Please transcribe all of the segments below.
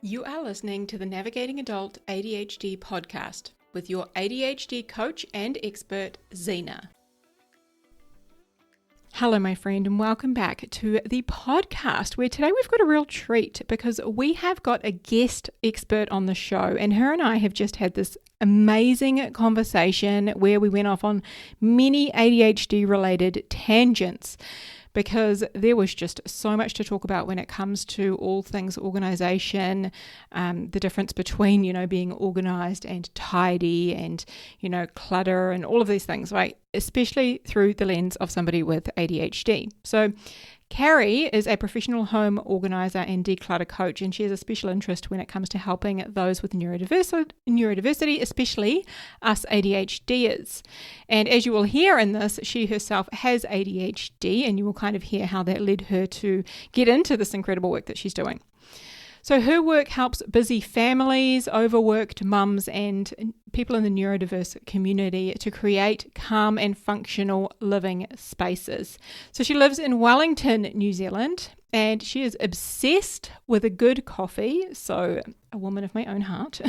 You are listening to the Navigating Adult ADHD podcast with your ADHD coach and expert, Zena. Hello, my friend, and welcome back to the podcast where today we've got a real treat because we have got a guest expert on the show, and her and I have just had this amazing conversation where we went off on many ADHD related tangents, because there was just so much to talk about when it comes to all things organization, the difference between, being organized and tidy and, clutter and all of these things, right? Especially through the lens of somebody with ADHD. So Carrie is a professional home organizer and declutter coach, and she has a special interest when it comes to helping those with neurodiversity, especially us ADHDers. And as you will hear in this, she herself has ADHD, and you will kind of hear how that led her to get into this incredible work that she's doing. So her work helps busy families, overworked mums, and people in the neurodiverse community to create calm and functional living spaces. So she lives in Wellington, New Zealand, and she is obsessed with a good coffee, so a woman of my own heart.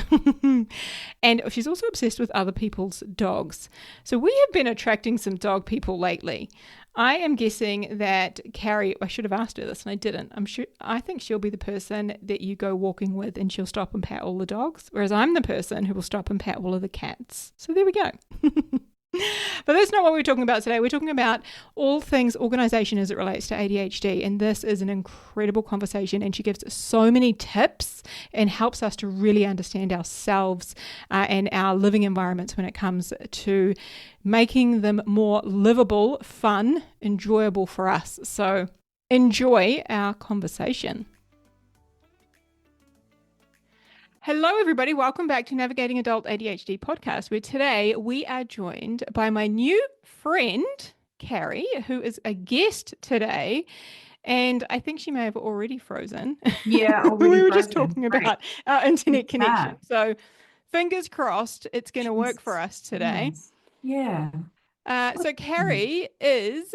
And she's also obsessed with other people's dogs. So we have been attracting some dog people lately. I am guessing that Carrie, I should have asked her this and I didn't. I think she'll be the person that you go walking with and she'll stop and pat all the dogs, whereas I'm the person who will stop and pat all of the cats. So there we go. But that's not what we're talking about today. We're talking about all things organization as it relates to ADHD. And this is an incredible conversation. And she gives so many tips and helps us to really understand ourselves and our living environments when it comes to making them more livable, fun, enjoyable for us. So enjoy our conversation. Hello, everybody. Welcome back to Navigating Adult ADHD podcast, where today we are joined by my new friend, Carrie, who is a guest today. And I think she may have already frozen. Yeah, already we were frozen. just talking about our internet connection. So fingers crossed it's going to work for us today. Yes. Yeah. So Carrie is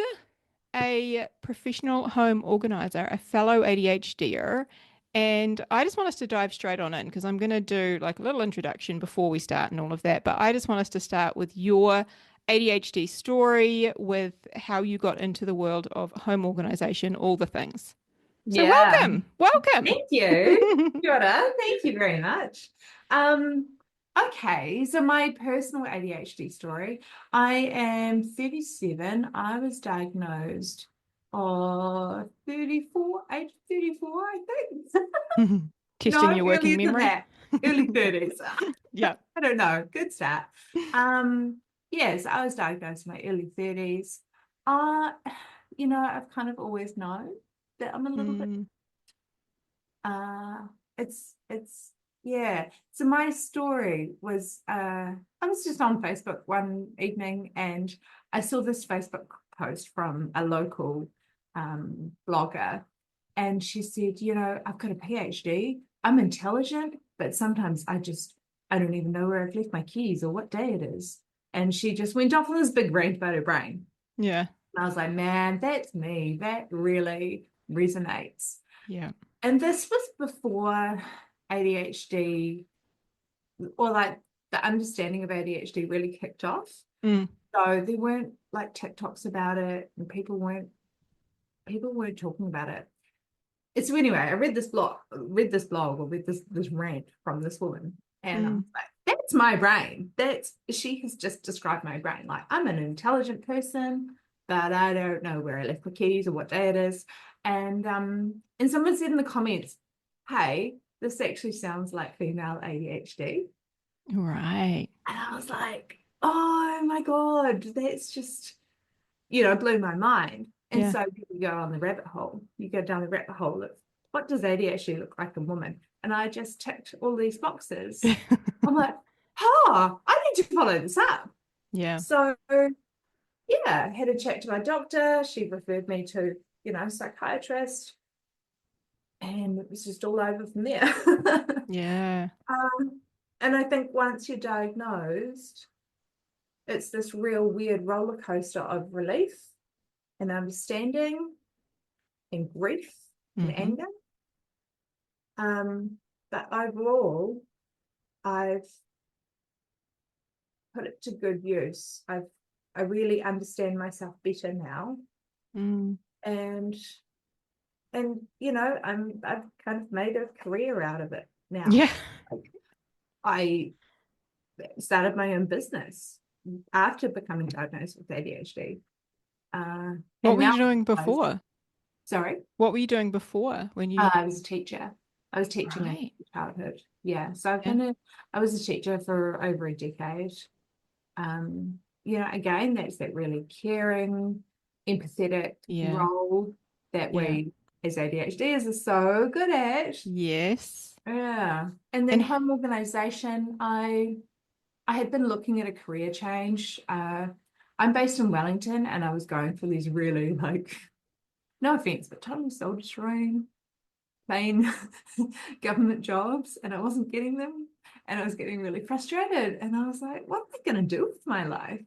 a professional home organizer, a fellow ADHDer. And I just want us to dive straight on in because I'm going to do like a little introduction before we start and all of that. But I just want us to start with your ADHD story, with how you got into the world of home organization, all the things. So welcome. Thank you. Kia ora. Thank you very much. Okay, so my personal ADHD story. I am 37. I was diagnosed age 34, I think. Testing your working memory. Early 30s. Yeah. I don't know. Good start. Yes, I was diagnosed in my early 30s. I've kind of always known that I'm a little bit yeah. So my story was I was just on Facebook one evening and I saw this Facebook post from a local blogger, and she said, I've got a PhD, I'm intelligent, but sometimes I don't even know where I've left my keys or what day it is. And she just went off on this big rant about her brain. Yeah. And I was like, man, that's me. That really resonates. Yeah. And this was before ADHD, or like the understanding of ADHD really kicked off. So there weren't like TikToks about it, and people weren't talking about it. So anyway, I read this blog or this rant from this woman, and I was like, that's my brain. She has just described my brain. Like, I'm an intelligent person, but I don't know where I left the keys or what day it is. And someone said in the comments, hey, this actually sounds like female ADHD. Right. And I was like, oh my God, that's just, blew my mind. And so you go down the rabbit hole of what does ADHD look like in women? And I just ticked all these boxes. I'm like, I need to follow this up. Yeah. So yeah, had a chat to my doctor. She referred me to, psychiatrist. And it was just all over from there. Yeah. And I think once you're diagnosed, it's this real weird roller coaster of relief and understanding and grief and anger. But overall, I've put it to good use. I really understand myself better now. And I've kind of made a career out of it now. Yeah. I started my own business after becoming diagnosed with ADHD. What were you doing before? Sorry? What were you doing before when you? I was a teacher. I was teaching in childhood. Yeah. So I was a teacher for over a decade. Again, that's that really caring, empathetic role that we as ADHDers are so good at. Yes. Yeah. And then home organization, I had been looking at a career change. I'm based in Wellington, and I was going for these really, no offense, but totally soul destroying, plain government jobs, and I wasn't getting them. And I was getting really frustrated. And I was like, what am I going to do with my life?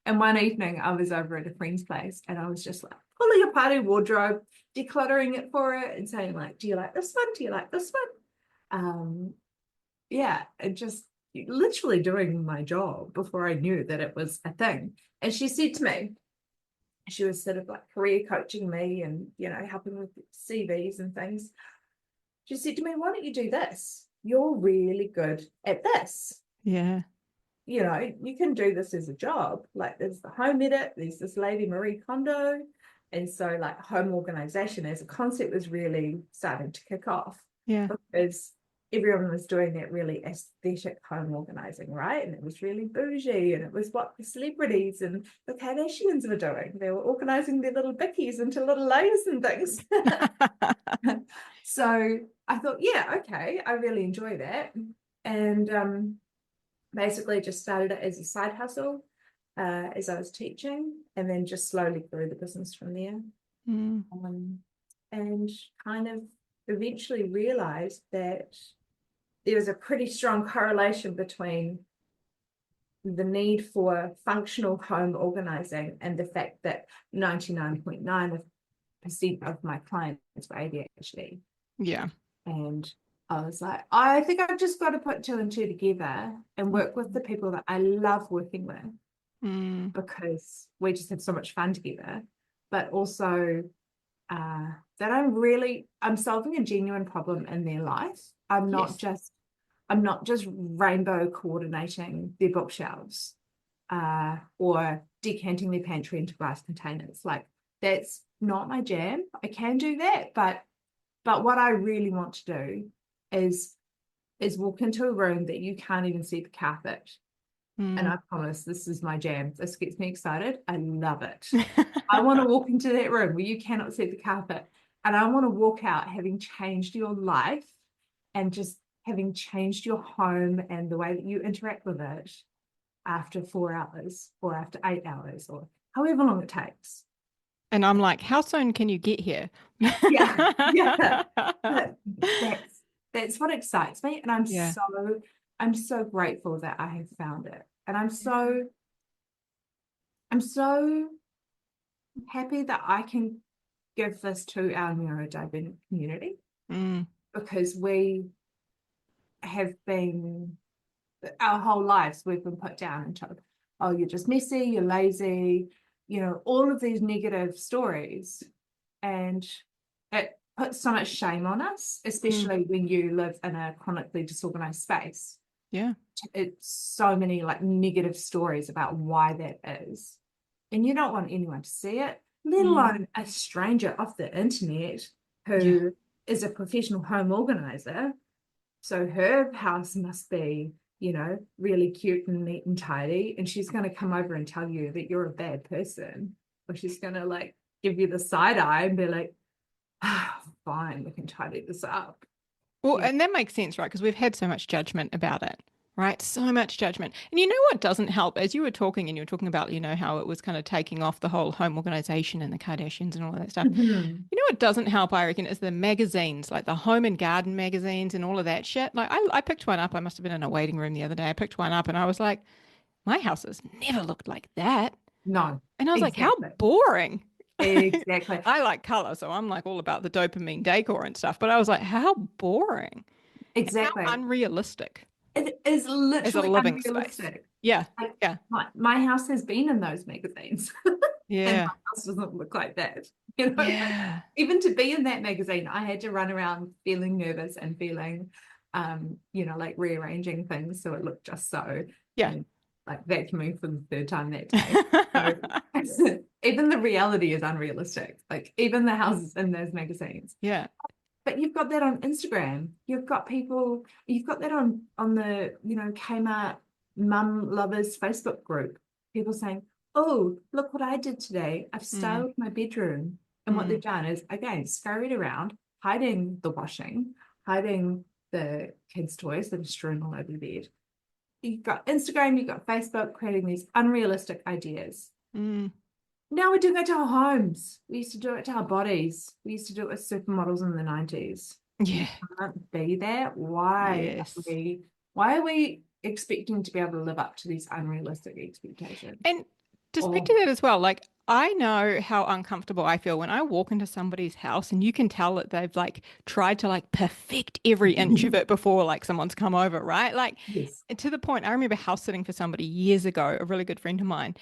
And one evening I was over at a friend's place, and I was just like pulling apart her wardrobe, decluttering it for her, and saying, like, do you like this one? Do you like this one? And just literally doing my job before I knew that it was a thing. And she said to me, she was sort of like career coaching me and, helping with CVs and things. She said to me, why don't you do this? You're really good at this. Yeah. You can do this as a job. Like, there's the home edit, there's this lady, Marie Kondo. And so, like, home organization as a concept was really starting to kick off. Yeah. Because everyone was doing that really aesthetic home organizing, right? And it was really bougie, and it was what the celebrities and the Kardashians were doing. They were organizing their little bickies into little layers and things. So I thought, yeah, okay, I really enjoy that. And basically just started it as a side hustle as I was teaching, and then just slowly grew the business from there. And kind of eventually realized that there was a pretty strong correlation between the need for functional home organizing and the fact that 99.9% of my clients were ADHD. Yeah. And I was like, I think I've just got to put two and two together and work with the people that I love working with, because we just have so much fun together, but also that I'm solving a genuine problem in their life. I'm not just rainbow coordinating their bookshelves or decanting their pantry into glass containers. Like, that's not my jam. I can do that, but what I really want to do is walk into a room that you can't even see the carpet. And I promise this is my jam. This gets me excited. I love it. I want to walk into that room where you cannot see the carpet, and I want to walk out having changed your life and just having changed your home and the way that you interact with it after 4 hours or after 8 hours or however long it takes. And I'm like, how soon can you get here? Yeah. That's what excites me. And I'm so grateful that I have found it. And I'm so happy that I can give this to our neurodivergent community, because we have been, our whole lives, we've been put down and told, oh, you're just messy, you're lazy, all of these negative stories. And it puts so much shame on us, especially when you live in a chronically disorganized space. Yeah. It's so many like negative stories about why that is. And you don't want anyone to see it, let alone a stranger off the internet who is a professional home organizer. So her house must be, really cute and neat and tidy. And she's going to come over and tell you that you're a bad person. Or she's going to like give you the side eye and be like, fine, we can tidy this up. Well, and that makes sense, right? Because we've had so much judgment about it, right? So much judgment. And you know what doesn't help? As you were talking, and you were talking about, how it was kind of taking off the whole home organization and the Kardashians and all of that stuff. You know what doesn't help, I reckon, is the magazines, like the home and garden magazines and all of that shit. Like I picked one up. I must have been in a waiting room the other day. I picked one up and I was like, my house has never looked like that. No. And I was like, how boring. Exactly. I like color, so I'm like all about the dopamine decor and stuff. But I was like, how boring. exactly. How unrealistic It is as a literally living space. unrealistic. Yeah. Like Yeah. my house has been in those magazines. And Yeah. my house doesn't look like that. You know, like, Yeah. even to be in that magazine, I had to run around feeling nervous and feeling like rearranging things so it looked just so, Yeah. and like vacuuming for the third time that day. So even the reality is unrealistic. Like even the houses in those magazines. Yeah. But you've got that on Instagram. You've got that on the, Kmart mum lovers Facebook group. People saying, "Oh, look what I did today. I've styled my bedroom." And what they've done is, again, scurried around, hiding the washing, hiding the kids' toys that are strewn all over the bed. You've got Instagram, you've got Facebook creating these unrealistic ideas. Now we're doing it to our homes. We used to do it to our bodies. We used to do it with supermodels in the 90s. Yeah. We can't be that. Why? Yes. Why are we expecting to be able to live up to these unrealistic expectations? And to speak to that as well, like I know how uncomfortable I feel when I walk into somebody's house and you can tell that they've like tried to like perfect every inch of it before like someone's come over, right? Like Yes. to the point, I remember house sitting for somebody years ago, a really good friend of mine,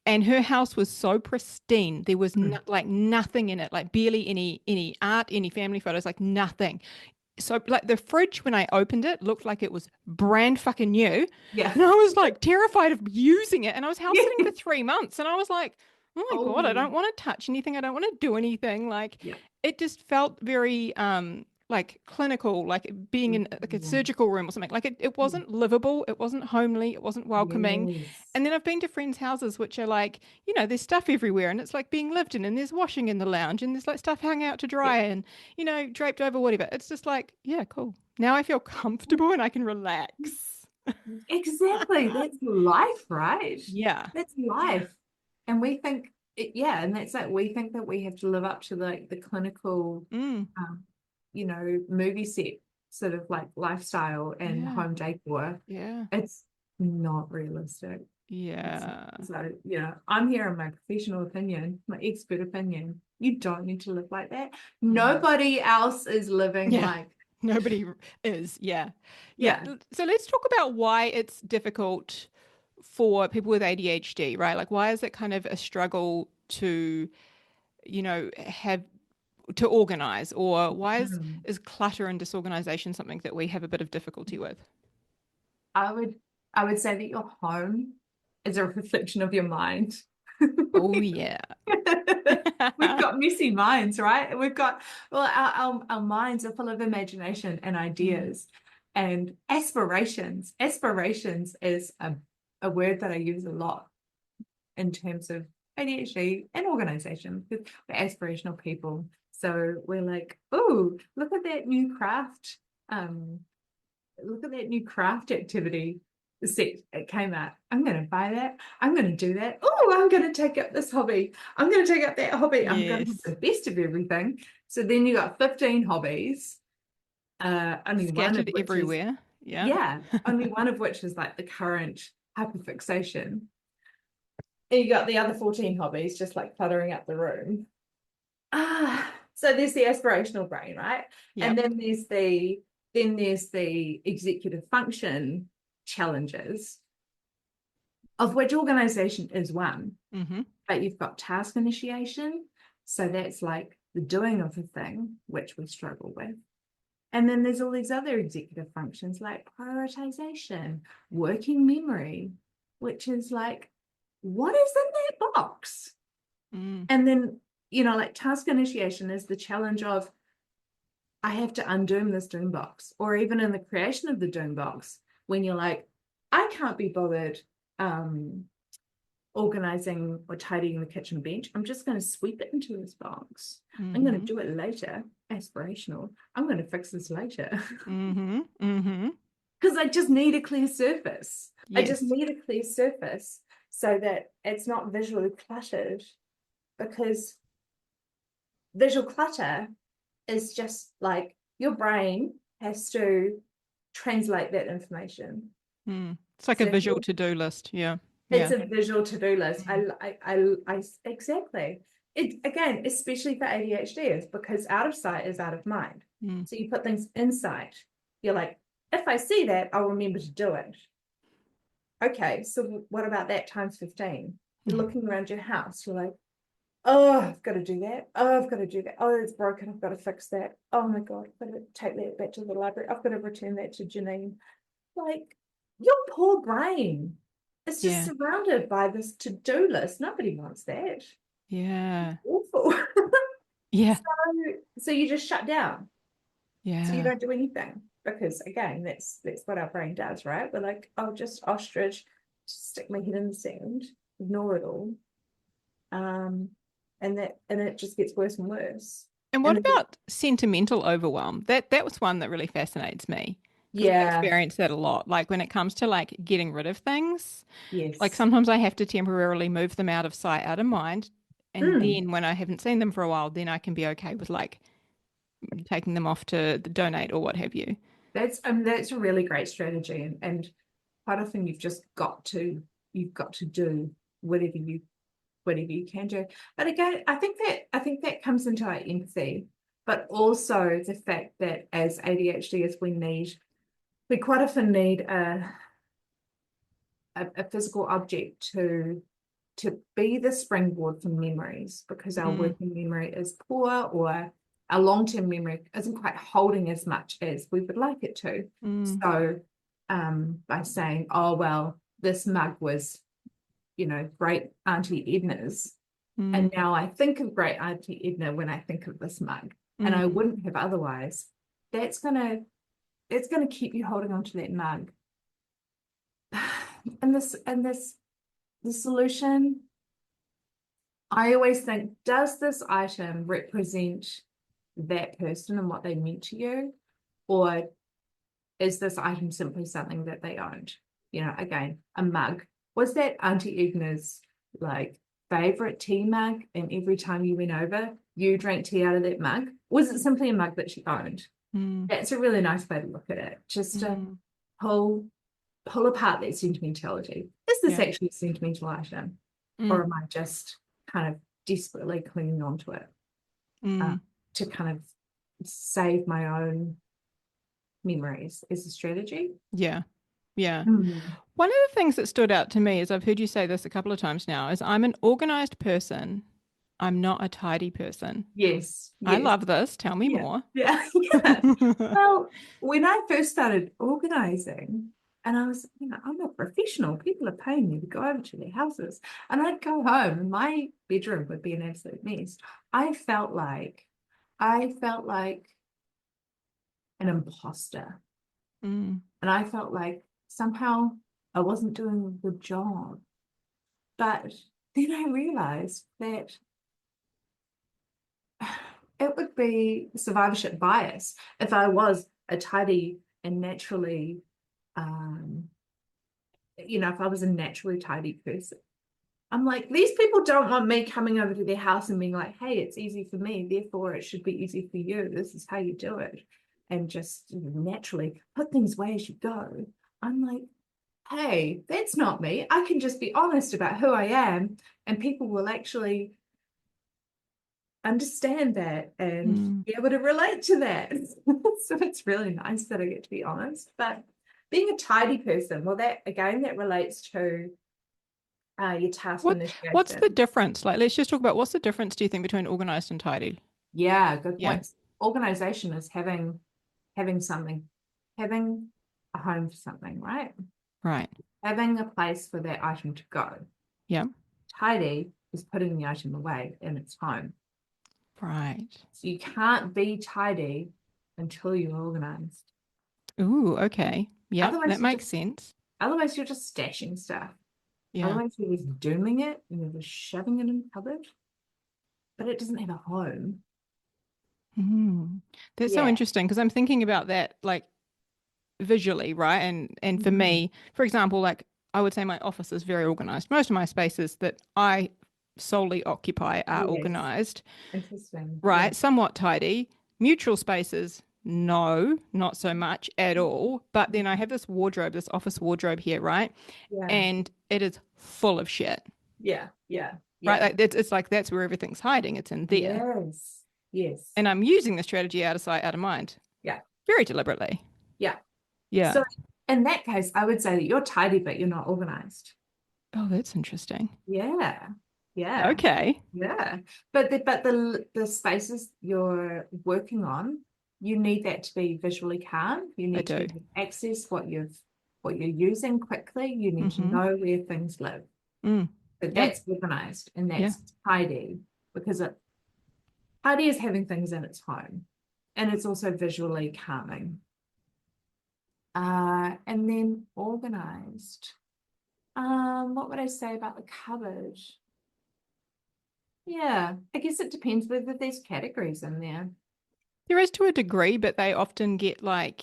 and her house was so pristine. There was like nothing in it, like barely any art, any family photos, like nothing. So like the fridge when I opened it looked like it was brand fucking new. Yeah. And I was like terrified of using it. And I was house sitting Yeah. for 3 months and I was like, oh my God, I don't want to touch anything. I don't want to do anything. Like Yeah. it just felt very like clinical, like being in like a surgical room or something. Like it wasn't livable, it wasn't homely, it wasn't welcoming. Yes. And then I've been to friends' houses which are like, there's stuff everywhere and it's like being lived in and there's washing in the lounge and there's like stuff hung out to dry and, draped over whatever. It's just like, yeah, cool. Now I feel comfortable and I can relax. Exactly. That's life, right? Yeah. That's life. And we think, and that's like we think that we have to live up to like the clinical, movie set sort of like lifestyle and home decor. Yeah. It's not realistic. Yeah. So, I'm here in my professional opinion, my expert opinion. You don't need to live like that. Nobody else is living like. Nobody is. Yeah. Yeah. So let's talk about why it's difficult for people with ADHD, right? Like, why is it kind of a struggle to, have to organize, or why is clutter and disorganization something that we have a bit of difficulty with? I would say that your home is a reflection of your mind. Oh yeah. We've got messy minds, right? We've got, our minds are full of imagination and ideas and aspirations. Aspirations is a word that I use a lot in terms of ADHD and organization, because we're aspirational people. So we're like, oh, look at that new craft. Look at that new craft activity set it came out. I'm going to buy that. I'm going to do that. Oh, I'm going to take up this hobby. I'm going to take up that hobby. I'm going to have the best of everything. So then you got 15 hobbies. Only Scattered one of which everywhere. only one of which is like the current hyperfixation. And you got the other 14 hobbies just like cluttering up the room. So there's the aspirational brain, right? Yep. And then there's the executive function challenges, of which organization is one. But you've got task initiation. So that's like the doing of the thing, which we struggle with. And then there's all these other executive functions like prioritization, working memory, which is like, what is in that box? And then, like task initiation is the challenge of, I have to undoom this doom box, or even in the creation of the doom box, when you're like, I can't be bothered organizing or tidying the kitchen bench. I'm just going to sweep it into this box. I'm going to do it later. Aspirational. I'm going to fix this later. Because I just need a clear surface. Yes. I just need a clear surface so that it's not visually cluttered, because visual clutter is just like your brain has to translate that information. It's like a visual to-do list. It's a visual to-do list. I exactly. It again, especially for ADHDers, because out of sight is out of mind. So you put things in sight, you're like, if I see that, I'll remember to do it. Okay, so what about that times 15? You're looking around your house, you're like, oh, I've got to do that. Oh, I've got to do that. Oh, it's broken. I've got to fix that. Oh my God, I've got to take that back to the library. I've got to return that to Janine. Like, your poor brain is just surrounded by this to-do list. Nobody wants that. Yeah. It's awful. Yeah. So you just shut down. Yeah. So you don't do anything. Because again, that's what our brain does, right? We're like, oh, just ostrich, just stick my head in the sand, ignore it all. And it just gets worse and worse. And what about sentimental overwhelm? That was one that really fascinates me. Because I experience that a lot. Like when it comes to like getting rid of things, like sometimes I have to temporarily move them out of sight, out of mind. And then when I haven't seen them for a while, then I can be okay with like taking them off to donate or what have you. That's a really great strategy. And quite often you've got to do whatever you can do. But again, I think that comes into our empathy, but also the fact that as ADHDers we quite often need a physical object to be the springboard for memories, because our working memory is poor, or our long-term memory isn't quite holding as much as we would like it to. So by saying, oh, well, this mug was, great Auntie Edna's. And now I think of great Auntie Edna when I think of this mug, and I wouldn't have otherwise. It's gonna keep you holding on to that mug. And the solution, I always think, does this item represent that person and what they meant to you? Or is this item simply something that they owned? Again, a mug. Was that Auntie Edna's like favorite tea mug, and every time you went over, you drank tea out of that mug? Was it simply a mug that she owned? That's a really nice way to look at it. Just to pull apart that sentimentality. Is this actually a sentimental item? Or am I just kind of desperately clinging on to it to kind of save my own memories as a strategy? Yeah. One of the things that stood out to me, is I've heard you say this a couple of times now, is I'm an organized person. I'm not a tidy person. Yes. I love this. Tell me more. Yeah. Well, when I first started organizing, and I was, I'm a professional. People are paying me to go over to their houses. And I'd go home and my bedroom would be an absolute mess. I felt like an imposter. And I felt like somehow I wasn't doing a good job. But then I realized that it would be survivorship bias if I was a tidy and naturally if I was a naturally tidy person. I'm like, these people don't want me coming over to their house and being like, hey, it's easy for me, therefore it should be easy for you. This is how you do it. And just naturally put things away as you go. I'm like, hey, that's not me. I can just be honest about who I am, and people will actually understand that and be able to relate to that. So it's really nice that I get to be honest. But being a tidy person, well, that relates to your task initiation. What's the difference? Like, let's just talk about, what's the difference, do you think, between organized and tidy? Yeah, good points. Organization is having something, having a home for something, right? Right. Having a place for that item to go. Yeah. Tidy is putting the item away in its home. Right. So you can't be tidy until you're organized. Ooh, okay. Yeah, that makes sense. Otherwise, you're just stashing stuff. Yeah. Otherwise, you're just dooming it, and you're just shoving it in the cupboard. But it doesn't have a home. That's so interesting, because I'm thinking about that like visually, right? And for me, for example, like I would say my office is very organized. Most of my spaces that I solely occupy are organized. Interesting. Right? Yeah. Somewhat tidy. Neutral spaces, no, not so much at all. But then I have this wardrobe, this office wardrobe here, right? Yeah. And it is full of shit. Yeah. Right? Like it's like that's where everything's hiding. It's in there. Yes. And I'm using the strategy out of sight, out of mind. Yeah. Very deliberately. Yeah. Yeah. So in that case, I would say that you're tidy, but you're not organized. Oh, that's interesting. Yeah. Yeah. Okay. Yeah. But the spaces you're working on, you need that to be visually calm. You I need to be do. able to access what you're using quickly. You need to Mm-hmm. know where things live. Mm. So Yeah. that's organized and Yeah. that's tidy because tidy is having things in its home and it's also visually calming. And then organized. What would I say about the cupboard? Yeah, I guess it depends whether there's categories in there. There is to a degree, but they often get like,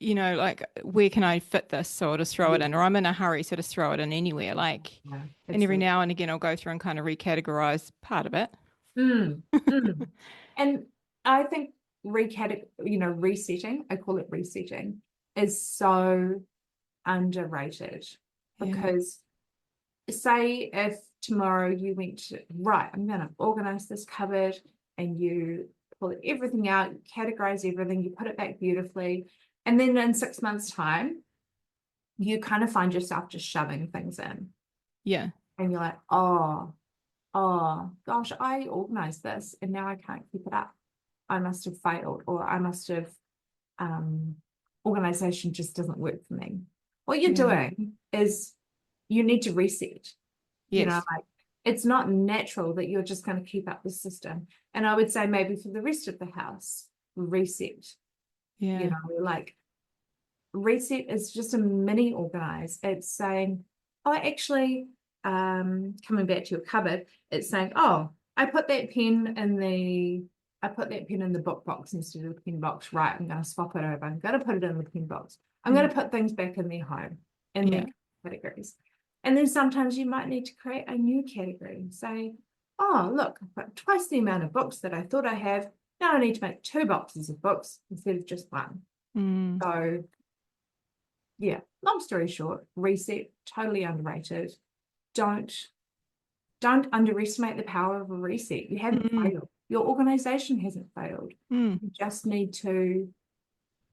like where can I fit this? So I'll just throw it Yeah, in, or I'm in a hurry, so just throw it in anywhere. Like, yeah, and it's every really now and again, I'll go through and kind of recategorize part of it. mm, mm. And I think resetting, I call it resetting, is so underrated Yeah. because say if tomorrow you went to, right, I'm going to organize this cupboard and you pull everything out, you categorize everything, you put it back beautifully. And then in 6 months' time, you kind of find yourself just shoving things in. Yeah. And you're like, oh gosh, I organized this and now I can't keep it up. I must have failed, or I must have organization just doesn't work for me. What you're Yeah. doing is you need to reset. Yes. Like it's not natural that you're just going to keep up the system. And I would say maybe for the rest of the house, reset. Yeah. Like reset is just a mini organize. It's saying, oh, actually, coming back to your cupboard, it's saying, oh, I put that pen in the book box instead of the pen box. Right, I'm going to swap it over. I'm going to put it in the pen box. I'm going Mm. to put things back in their home in their Yeah. categories. And then sometimes you might need to create a new category. Say, oh, look, I've got twice the amount of books that I thought I have. Now I need to make 2 boxes of books instead of just one. Mm. So yeah, long story short, reset, totally underrated. Don't don't underestimate the power of a reset. You haven't Mm. failed. Your organization hasn't failed. Mm. You just need to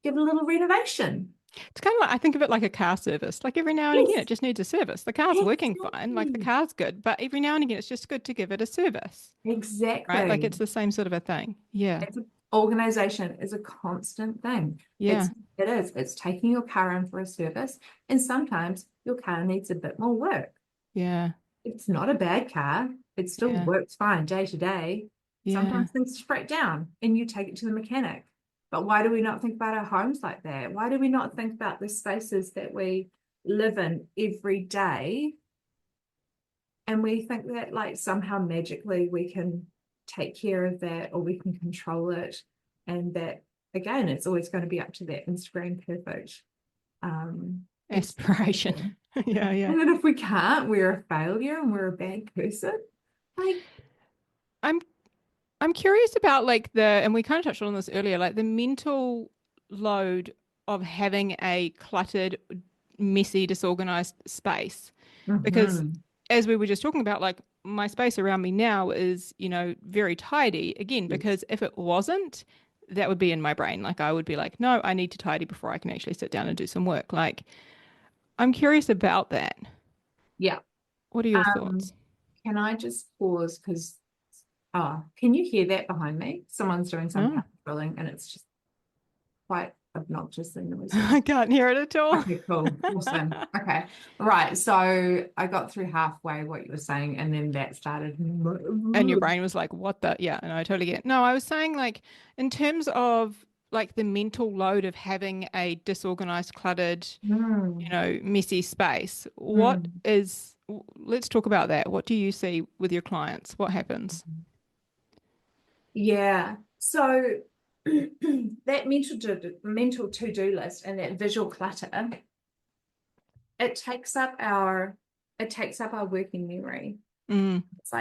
give it a little renovation. It's kind of like I think of it like a car service. Like every now and again, it Yes, just needs a service. The car's working fine, like the exactly. car's good, but every now and again, it's just good to give it a service, right? Like Exactly. it's the same sort of a thing. Yeah. Organization is a constant thing. Yeah. It is. It's taking your car in for a service, and sometimes your car needs a bit more work. Yeah. It's not a bad car. It still Yeah. works fine day to day. Yeah. Sometimes things just break down and you take it to the mechanic. But why do we not think about our homes like that? Why do we not think about the spaces that we live in every day? And we think that like somehow magically we can take care of that or we can control it. And that again, it's always going to be up to that Instagram perfect Aspiration. expectation. Yeah. Yeah. And then if we can't, we're a failure and we're a bad person. Like, I'm I'm curious about like and we kind of touched on this earlier, like the mental load of having a cluttered, messy, disorganized space. Because mhm. as we were just talking about, like my space around me now is, very tidy again, Yes. because if it wasn't, that would be in my brain. Like I would be like, no, I need to tidy before I can actually sit down and do some work. Like I'm curious about that. Yeah. What are your Um, thoughts? can I just pause because can you hear that behind me? Someone's doing some No, house drilling and it's just quite obnoxiously noisy. I can't hear it at all. Okay, cool. Awesome. Okay. Right. So I got through halfway what you were saying and then that started. And your brain was like, what the? Yeah, and I totally get it. No, I was saying like in terms of like the mental load of having a disorganized, cluttered, Mm, messy space. mm. Let's talk about that. What do you see with your clients? What happens? Yeah. So that mental to-do list and that visual clutter, it takes up our working memory. Mm. It's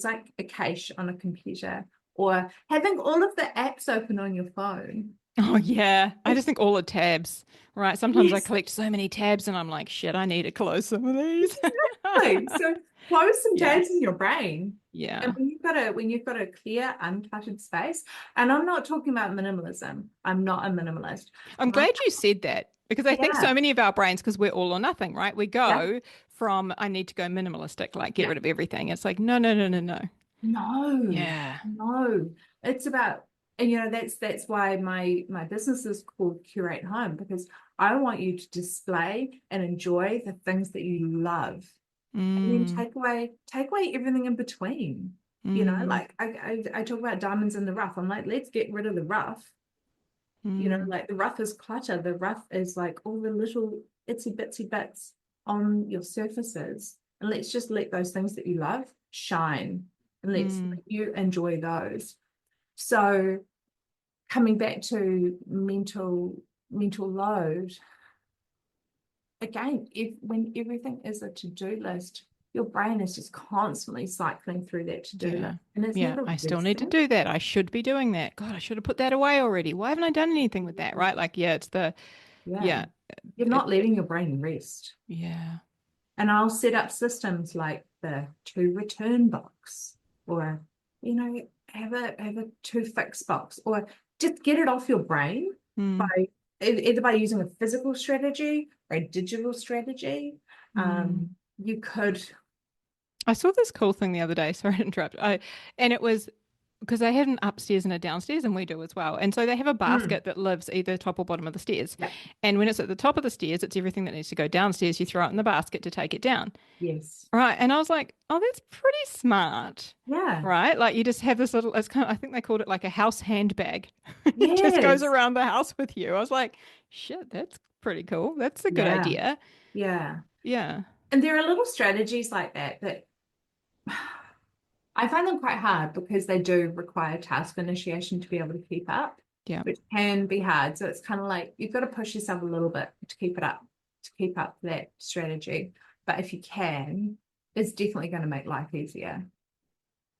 like a cache on a computer or having all of the apps open on your phone. Oh yeah. I just think all the tabs, right? Sometimes I Yes, collect so many tabs and I'm like, shit, I need to close some of these. exactly. So close some tabs in your brain. Yeah. And when you've got a clear, uncluttered space, and I'm not talking about minimalism. I'm not a minimalist. I'm glad you said that because I think so Yeah. many of our brains, because we're all or nothing, right? We Yeah. go from I need to go minimalistic, like get Yeah. rid of everything. It's like, no, no, no, no, no. No. Yeah. No. It's about, and that's why my business is called Curate Home, because I want you to display and enjoy the things that you love. And then Mm, take away everything in between. mm, Like I talk about diamonds in the rough. I'm like, let's get rid of the rough. mm, Like the rough is clutter. The rough is like all the little itsy bitsy bits on your surfaces. And let's just let those things that you love shine, and let's mm, let you enjoy those. So coming back to mental load, again, when everything is a to-do list, your brain is just constantly cycling through that to-do yeah. list, and it's Yeah. never I still need to resting. do that. I should be doing that. God, I should have put that away already. Why haven't I done anything with that? Right. Like, yeah, it's the, Yeah, yeah, you're not letting your brain rest. yeah. And I'll set up systems like the to return box, or have a to fix box, or just get it off your brain Mm, by either by using a physical strategy or a digital strategy. mm. You could. I saw this cool thing the other day. Sorry to interrupt. And it was because they have an upstairs and a downstairs, and we do as well. And so they have a Mm, basket that lives either top or bottom of the stairs. yeah. And when it's at the top of the stairs, it's everything that needs to go downstairs. You throw it in the basket to take it down. Yes. Right. And I was like, oh, that's pretty smart. Yeah. Right. Like you just have this little, it's kind of, I think they called it like a house handbag. It just goes Yes. around the house with you. I was like, shit, that's pretty cool. That's a good Yeah. idea. Yeah. Yeah. And there are little strategies like that I find them quite hard, because they do require task initiation to be able to keep up, Yeah. which can be hard. So it's kind of like you've got to push yourself a little bit to keep up that strategy. But if you can, it's definitely going to make life easier.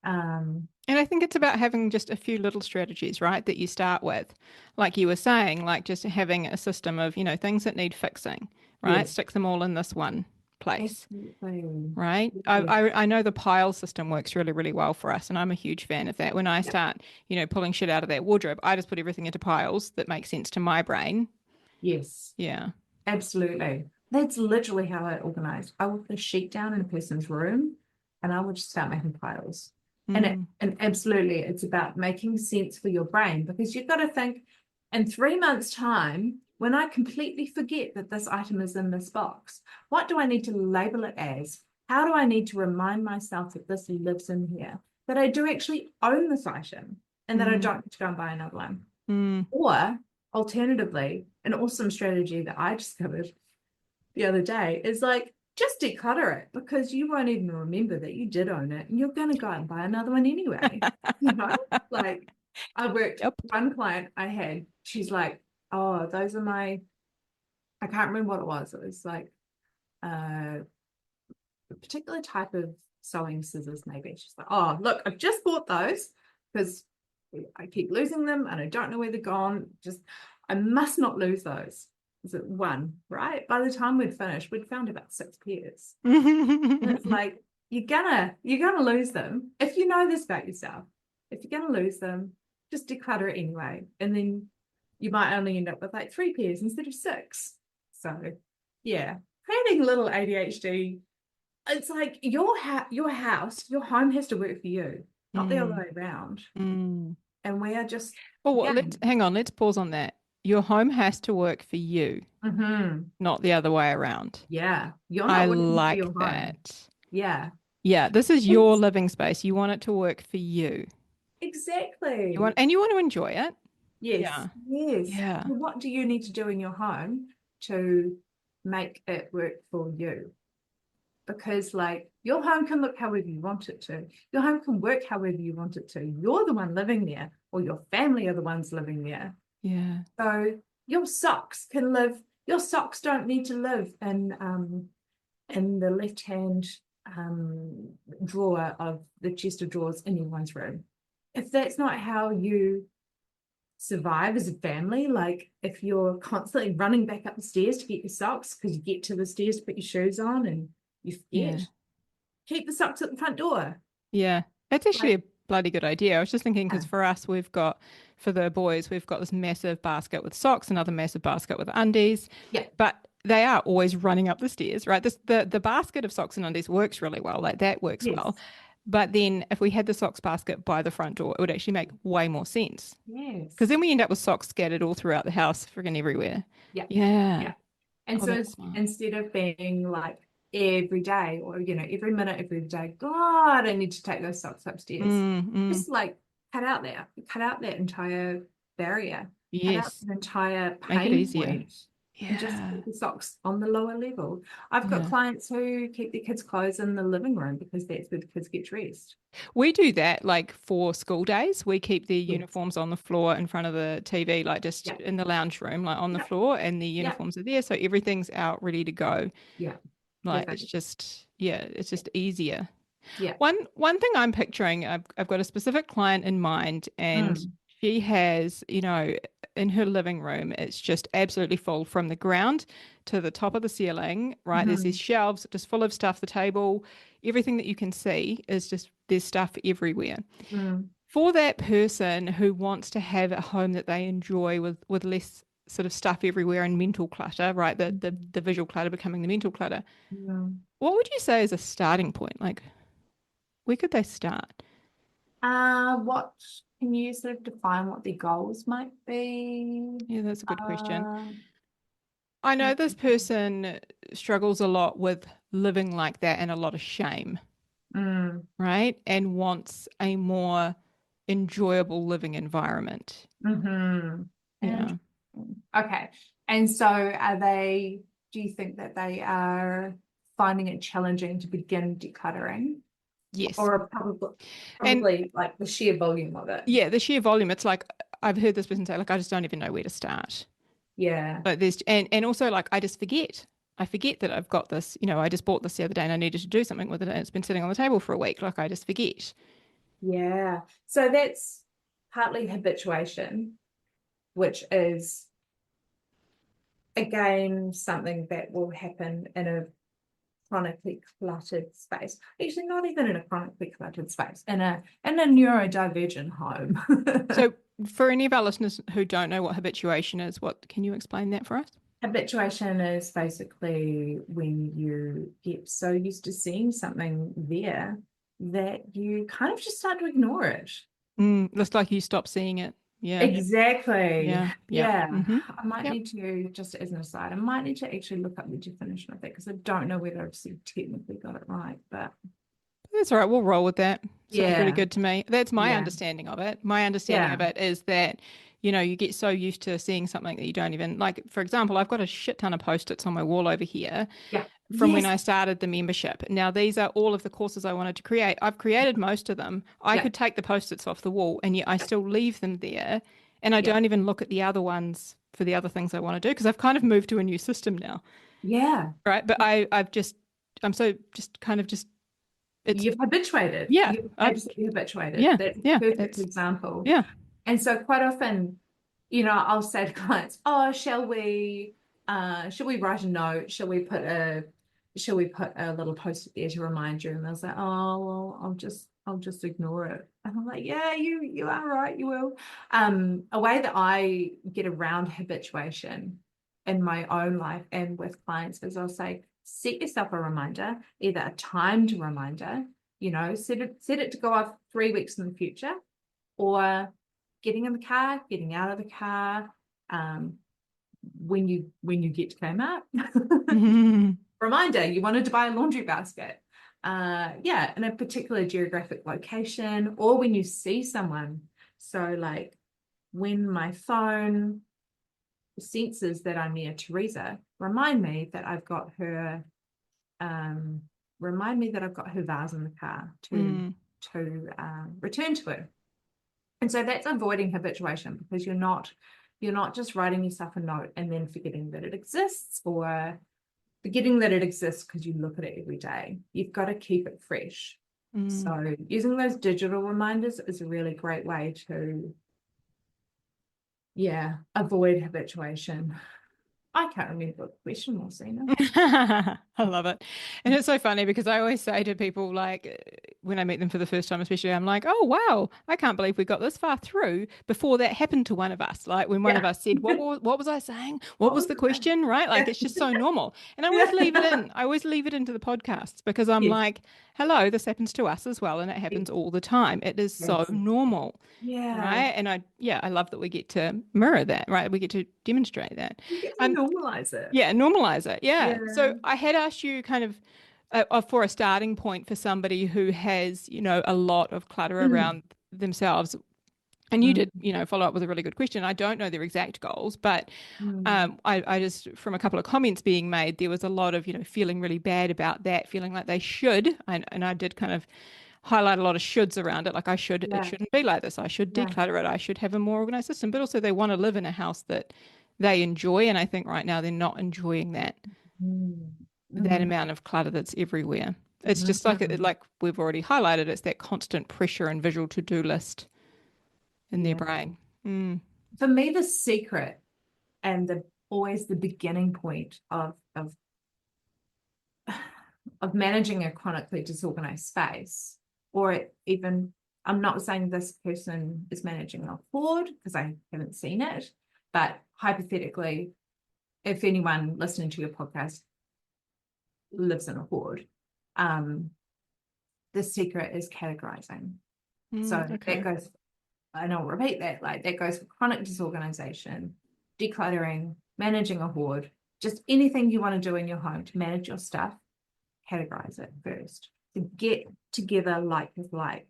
And I think it's about having just a few little strategies, right, that you start with. Like you were saying, like just having a system of, things that need fixing, right? Yes, Stick them all in this one place, absolutely. right? Yes. I know the pile system works really, really well for us, and I'm a huge fan of that. When I Yeah. start, pulling shit out of that wardrobe, I just put everything into piles that make sense to my brain. Yes, Yeah. absolutely. That's literally how I organize. I will put a sheet down in a person's room, and I will just start making piles. Mm, And absolutely, it's about making sense for your brain, because you've got to think, in 3 months' time, when I completely forget that this item is in this box, what do I need to label it as? How do I need to remind myself that this lives in here, that I do actually own this item, and that I mm, don't need to go and buy another one? mm. Or alternatively, an awesome strategy that I discovered the other day is like, just declutter it, because you won't even remember that you did own it, and you're going to go out and buy another one anyway. Like I worked, Yep. one client I had, she's like, oh, those are I can't remember what it was. It was like a particular type of sewing scissors, maybe. She's like, oh, look, I've just bought those because I keep losing them and I don't know where they're gone. I must not lose those. Is it one, right? By the time we'd finished, we'd found about 6 pairs. And it's like, you're gonna lose them. If you know this about yourself, if you're gonna lose them, just declutter it anyway. And then you might only end up with like 3 pairs instead of 6. So yeah, creating little ADHD. It's like your house, your home has to work for you, not the other Mm, way around. mm. And we are just, Oh, well, let's again, hang on. Let's pause on that. Your home has to work for you, not the other way around. yeah, you're I not working for your like home. that. Yeah, Yeah, this is your it's living space. You want it to work for you. exactly. You want to enjoy it. Yes, Yeah. yes. Yeah. Well, what do you need to do in your home to make it work for you? Because like your home can look however you want it to. Your home can work however you want it to. You're the one living there, or your family are the ones living there. Yeah. So your socks don't need to live in the left-hand drawer of the chest of drawers in anyone's room. If that's not how you survive as a family, like if you're constantly running back up the stairs to get your socks because you get to the stairs to put your shoes on and you Yeah. forget, keep the socks at the front door. Yeah. That's actually Like, a bloody good idea. I was just thinking because yeah, for us, for the boys, we've got this massive basket with socks, another massive basket with undies, yeah, but they are always running up the stairs, right? The basket of socks and undies works really well. Like that works well. yes, But then if we had the socks basket by the front door, it would actually make way more sense. Because yes, then we end up with socks scattered all throughout the house, friggin' everywhere. yeah, Yeah. yeah. And Oh, so that's smart. instead of being like every day or, every minute, every day, God, I need to take those socks upstairs. Mm. Just like cut out that entire barrier, cut out Yes. an entire Make it pain easier. point and just Yeah. keep the socks on the lower level. I've got Yeah. clients who keep their kids' clothes in the living room because that's where the kids get dressed. We do that like for school days. We keep their Yes. uniforms on the floor in front of the TV, like just Yeah. in the lounge room, like on the Yeah. floor, and the Yeah. uniforms are there. So everything's out ready to go. Yeah. Like it's Perfect. just, yeah, it's just easier. Yeah. One thing I'm picturing, I've got a specific client in mind, and Mm. she has, in her living room, it's just absolutely full from the ground to the top of the ceiling, right? There's these Mm-hmm. shelves just full of stuff, the table, everything that you can see is just there's stuff everywhere. Mm. For that person who wants to have a home that they enjoy with less sort of stuff everywhere and mental clutter, right? The visual clutter becoming the mental clutter. Mm. What would you say is a starting point? Like, where could they start? What can you sort of define what the goals might be? Yeah, that's a good question. Uh, I know this person struggles a lot with living like that and a lot of shame, mm, right? And wants a more enjoyable living environment. mm-hmm. And Yeah. okay. And so do you think that they are finding it challenging to begin decluttering Yes. or And probably like the sheer volume of it? yeah, the sheer volume, it's like I've heard this person say, like, I just don't even know where to start. Yeah. Like there's and also like I just forget. I forget that I've got this, I just bought this the other day and I needed to do something with it and it's been sitting on the table for a week. Like I just forget. Yeah. So that's partly habituation, which is again something that will happen in a chronically cluttered space. Actually, not even in a chronically cluttered space, in a neurodivergent home. So for any of our listeners who don't know what habituation is, what can you explain that for us? Habituation is basically when you get so used to seeing something there that you kind of just start to ignore it. Looks like you stop seeing it. Yeah. Exactly. Yeah. Yeah. Yeah. Mm-hmm. I might Yep. need to, just as an aside, I might need to actually look up the definition of that because I don't know whether I've technically got it right. But That's all right. We'll roll with that. Sounds pretty yeah, good to me. That's my yeah, understanding of it. My understanding yeah, of it is that, you get so used to seeing something that you don't even like. For example, I've got a shit ton of post-its on my wall over here yeah. from when Yes. I started the membership. Now, these are all of the courses I wanted to create. I've created most of them. I Yeah, could take the post-its off the wall and yet I yeah, still leave them there. And I yeah, don't even look at the other ones for the other things I want to do because I've kind of moved to a new system now. yeah. Right. But I'm so just kind of just, it's, You've habituated. yeah, You've absolutely habituated. yeah, That's a yeah, perfect it's, example. yeah. And so quite often, I'll say to clients, "Oh, shall we write a note? Shall we put a little post-it there to remind you?" And they'll say, "Oh, well, I'll just ignore it." And I'm like, "Yeah, you are right, you will." A way that I get around habituation in my own life and with clients is I'll say, set yourself a reminder, either a timed reminder, set it to go off 3 weeks in the future, or getting in the car, getting out of the car, when you get to Kmart. Reminder, you wanted to buy a laundry basket. Yeah, in a particular geographic location, or when you see someone. So like when my phone senses that I'm near Teresa, remind me that I've got her vase in the car to Mm, return to her. And so that's avoiding habituation because you're not just writing yourself a note and then forgetting that it exists, or forgetting that it exists because you look at it every day. You've got to keep it fresh. mm. So using those digital reminders is a really great way to, yeah, avoid habituation. I can't remember what the question was, Sina. I love it. And it's so funny because I always say to people, like, when I meet them for the first time, especially, I'm like, oh, wow, I can't believe we got this far through before that happened to one of us. Like when one of Yeah. us said, what was I saying? What What was was the the thing? question? Right? Like Yeah. it's just so normal. And I always Yeah. leave it in. I always leave it into the podcasts because I'm Yes. like, hello, this happens to us as well. And it Yes. happens all the time. It is so Yes. normal. Yeah. Right. And I love that we get to mirror that, right? We get to demonstrate that. You get to Um, normalize it. yeah, normalize it. Yeah. Yeah. So I had asked you kind of for a starting point for somebody who has, a lot of clutter Mm. around themselves. And you Mm. did, follow up with a really good question. I don't know their exact goals, but Mm. I just, from a couple of comments being made, there was a lot of, feeling really bad about that, feeling like they should. And I did kind of highlight a lot of shoulds around it. Like it Yeah. shouldn't be like this. I should Yeah. declutter it. I should have a more organized system. But also they want to live in a house that they enjoy. And I think right now they're not enjoying Mm. that Mm. amount of clutter that's everywhere. It's just Mm. like we've already highlighted, it's that constant pressure and visual to-do list in their Yeah. brain. Mm. For me, the secret and the always the beginning point of managing a chronically disorganized space, or even, I'm not saying this person is managing a hoard because I haven't seen it, but hypothetically, if anyone listening to your podcast lives in a hoard, the secret is categorizing. So that Okay. goes, and I'll repeat that, like that goes for chronic disorganization, decluttering, managing a hoard, just anything you want to do in your home to manage your stuff, categorize it first. To get together like with like.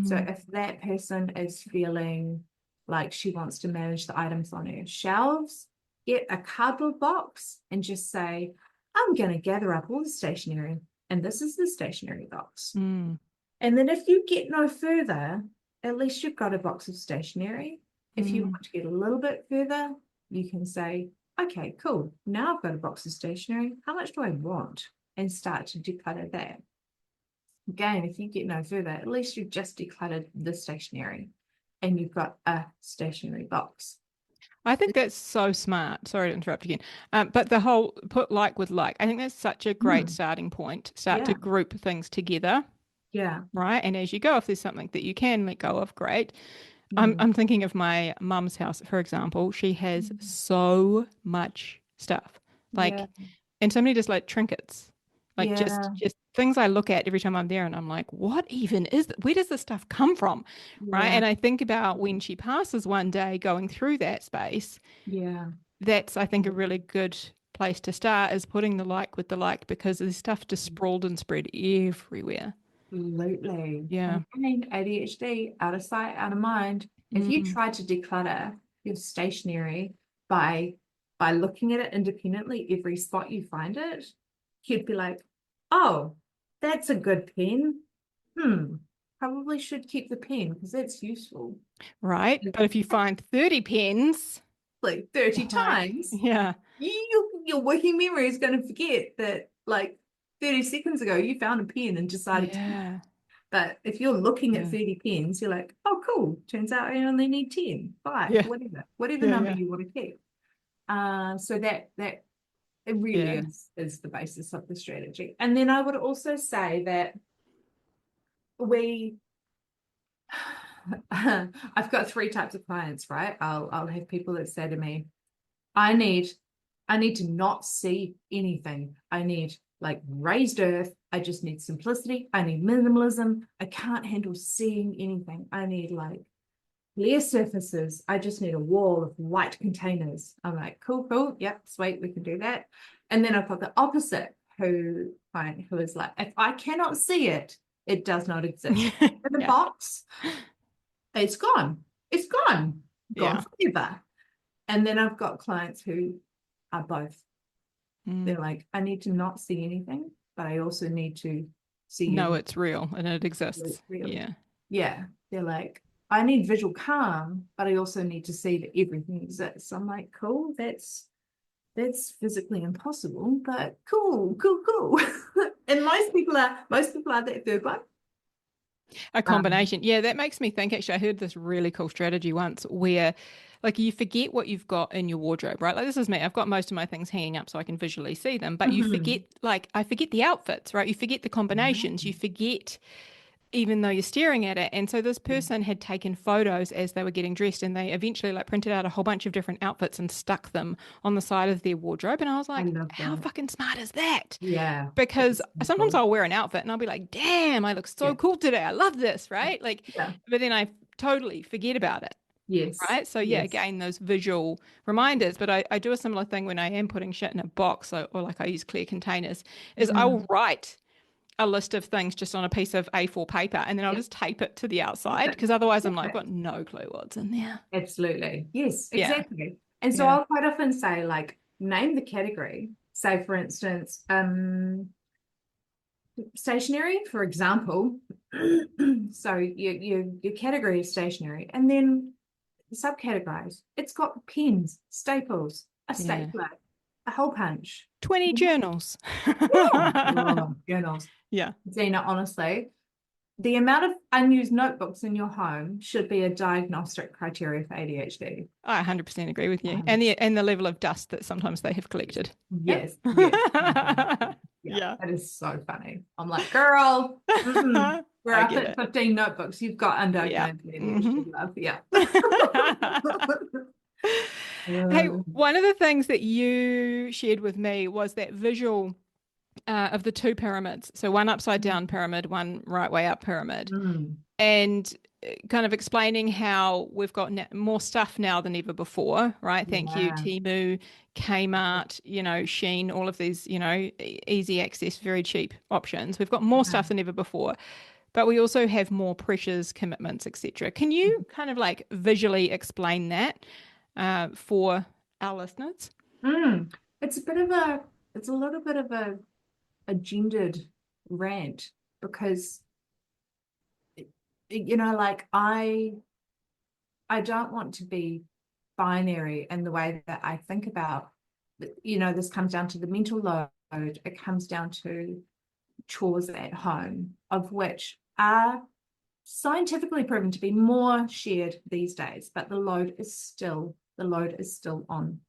So Mm. if that person is feeling like she wants to manage the items on her shelves, get a cardboard box and just say, I'm going to gather up all the stationery, and this is the stationery box. Mm. And then if you get no further, at least you've got a box of stationery. If you Mm. want to get a little bit further, you can say, okay, cool. Now I've got a box of stationery. How much do I want? And start to declutter that. Again, if you get no further, at least you've just decluttered the stationery and you've got a stationery box. I think that's so smart. Sorry to interrupt again. But the whole put like with like, I think that's such a great Mm, starting point. Start to yeah, group things together, yeah. right? And as you go, if there's something that you can let go of, great. Mm, I'm thinking of my mum's house, for example. She has mm, so much stuff. yeah, Like, and so many just like trinkets. Like yeah, just things I look at every time I'm there and I'm like, what even is that? Where does this stuff come from? Right. yeah, And I think about when she passes one day going through that space, yeah. that's I think a really good place to start is putting the like with the like because there's stuff just sprawled and spread everywhere. Absolutely. Yeah. And again, ADHD, out of sight, out of mind. If you Mm. try to declutter your stationery by looking at it independently, every spot you find it, you'd be like, oh, that's a good pen. Probably should keep the pen because that's useful. Right. And But if you find 30 pens, like 30 like, times, yeah. your working memory is going to forget that like 30 seconds ago you found a pen and decided to. Yeah. But if you're looking at Yeah. 30 pens, you're like, oh, cool. Turns out I only need 10, 5, Yeah. whatever Yeah. number Yeah. you want to keep. So that it really Yeah. is the basis of the strategy. And then I would also say that we I've got three types of clients, right? I'll have people that say to me, I need to not see anything. I need like raised earth. I just need simplicity. I need minimalism. I can't handle seeing anything. I need like clear surfaces. I just need a wall of white containers. I'm like, cool, cool. Yep, sweet, we can do that. And then I've got the opposite client who is like, if I cannot see it, it does not exist. In the Yeah. box, it's gone. It's gone Yeah. forever. And then I've got clients who are both. Mm. They're like, I need to not see anything, but I also need to see No, everything it's real and it exists. real. Yeah. Yeah. They're like, I need visual calm, but I also need to see that everything exists. I'm like, cool, that's physically impossible, but cool, cool, cool. And most people are that third one. A Um, combination. Yeah, that makes me think actually I heard this really cool strategy once where like you forget what you've got in your wardrobe, right? Like this is me. I've got most of my things hanging up so I can visually see them, but you forget, like I forget the outfits, right? You forget the combinations, you forget even though you're staring at it. And so this person had taken photos as they were getting dressed, and they eventually like printed out a whole bunch of different outfits and stuck them on the side of their wardrobe. And I was I like, love how that. fucking smart is that? Yeah. Because It's so sometimes cool. I'll wear an outfit and I'll be like, damn, I look so Yeah. cool today. I love this, right? Like, Yeah. but then I totally forget about it. Yes. Right. So yeah, Yes. again, those visual reminders, but I do a similar thing when I am putting shit in a box or like I use clear containers, is I will write a list of things just on a piece of A4 paper, and then I'll Yeah. just tape it to the outside, Perfect. because otherwise I'm like, I've got Perfect. no clue what's in there. Absolutely. Yes, Yeah. exactly. And so Yeah. I'll quite often say, like, name the category. Say, for instance, stationery, for example. So your category is stationery, and then subcategories. It's got pens, staples, a Yeah. stapler, a hole punch. 20 journals. Oh, journals. Yeah. Zena, honestly, the amount of unused notebooks in your home should be a diagnostic criteria for ADHD. I 100% agree with you. And 100%. the level of dust that sometimes they have collected. Yep. Yes, yes. Yeah, Yeah. that is so funny. I'm like, girl, we're I up get at it. 15 notebooks. You've got Yeah. undocumented ADHD, love. Yeah. Hey, Um, one of the things that you shared with me was that visual of the two pyramids. So one upside down pyramid, one right way up pyramid. mm, And kind of explaining how we've got more stuff now than ever before, right? Thank you, yeah. Temu, Kmart, Shein, all of these, easy access, very cheap options. We've got more Yeah. stuff than ever before, but we also have more pressures, commitments, etc. Can you kind of like visually explain that for our listeners? Mm. It's a bit of a, it's a little bit of a gendered rant because, like I don't want to be binary in the way that I think about, this comes down to the mental load. It comes down to chores at home, of which are scientifically proven to be more shared these days, but the load is still on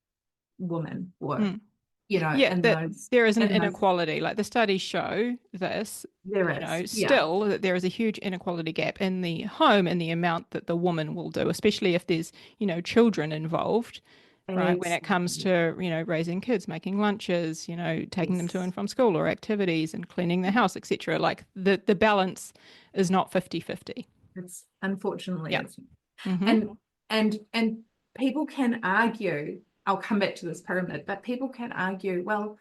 women, or Mm. Yeah, in that those there is an in those inequality. Like the studies show this, there is, yeah. still that there is a huge inequality gap in the home and the amount that the woman will do, especially if there's, children involved, right? When it comes Exactly. to, raising kids, making lunches, taking them to Yes. and from school or activities and cleaning the house, etc. Like the balance is not 50-50. It's unfortunately Yeah. it's Mm-hmm. and people can argue, I'll come back to this pyramid, but people can argue, well,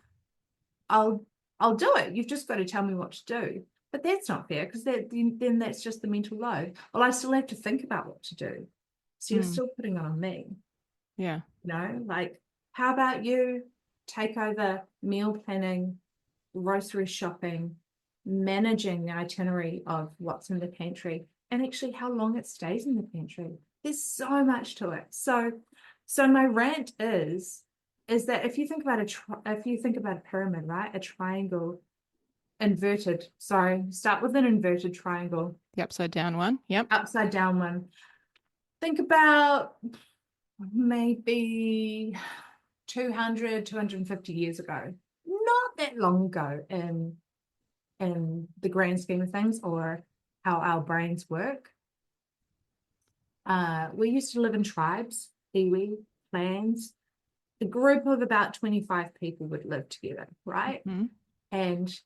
I'll I'll do it. You've just got to tell me what to do. But that's not fair, because then that's just the mental load. Well, I still have to think about what to do. So you're Mm. still putting it on me. Yeah. Like, how about you take over meal planning, grocery shopping, managing the itinerary of what's in the pantry, and actually how long it stays in the pantry. There's so much to it. So my rant is that if you think about a pyramid, right, a triangle, inverted. Sorry, start with an inverted triangle, The upside down one. Yep. upside down one. Think about maybe 250 years ago, not that long ago in the grand scheme of things, or how our brains work. We used to live in tribes, iwi, clans. A group of about 25 people would live together, right? Mm-hmm. And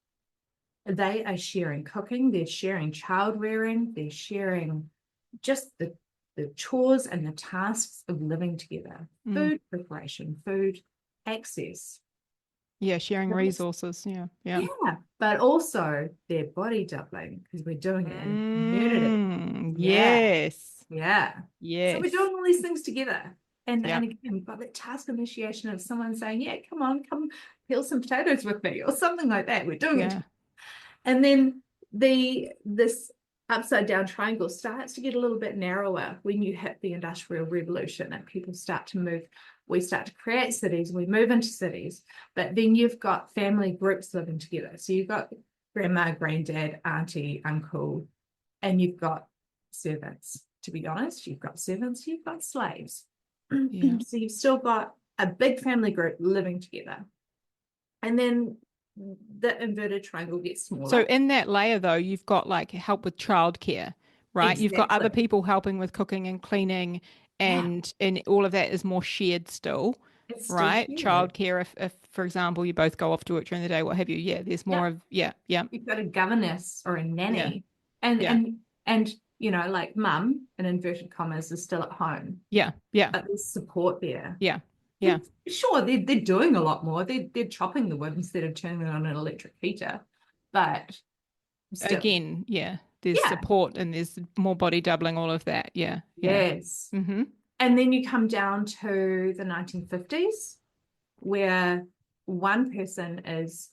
they are sharing cooking, they're sharing child rearing, they're sharing just the chores and the tasks of living together, Mm. food preparation, food access. Yeah, sharing resources. Yeah. Yeah. Yeah, but also their body doubling, because we're doing it in a community. Yeah, Yes. yeah. So we're Yes. doing all these things together. And Yep. again, we've got that task initiation of someone saying, yeah, come on, come peel some potatoes with me, or something like that. We're doing it. Yeah. And then this upside down triangle starts to get a little bit narrower when you hit the Industrial Revolution and people start to move. We start to create cities, we move into cities, but then you've got family groups living together. So you've got grandma, granddad, auntie, uncle, and you've got servants. To be honest, you've got servants, you've got slaves. Yeah. So you've still got a big family group living together. And then the inverted triangle gets So smaller. in that layer though, you've got like help with childcare, right? You've got other Exactly. people helping with cooking and cleaning Yeah, and all of that is more shared still, it's still right? shared. Childcare if for example you both go off to work during the day, what have you. Yeah, there's more Yep. of yeah, You've got a governess or a yeah, nanny. And yeah, and and like mum in inverted commas is still at home, yeah, yeah, but there's support there. yeah, yeah. Sure, they're doing a lot more. They're chopping the wood instead of turning on an electric heater. But still, Again, yeah, there's yeah, support and there's more body doubling, all of that. Yeah, yeah. yes. Mm-hmm. And then you come down to the 1950s, where one person is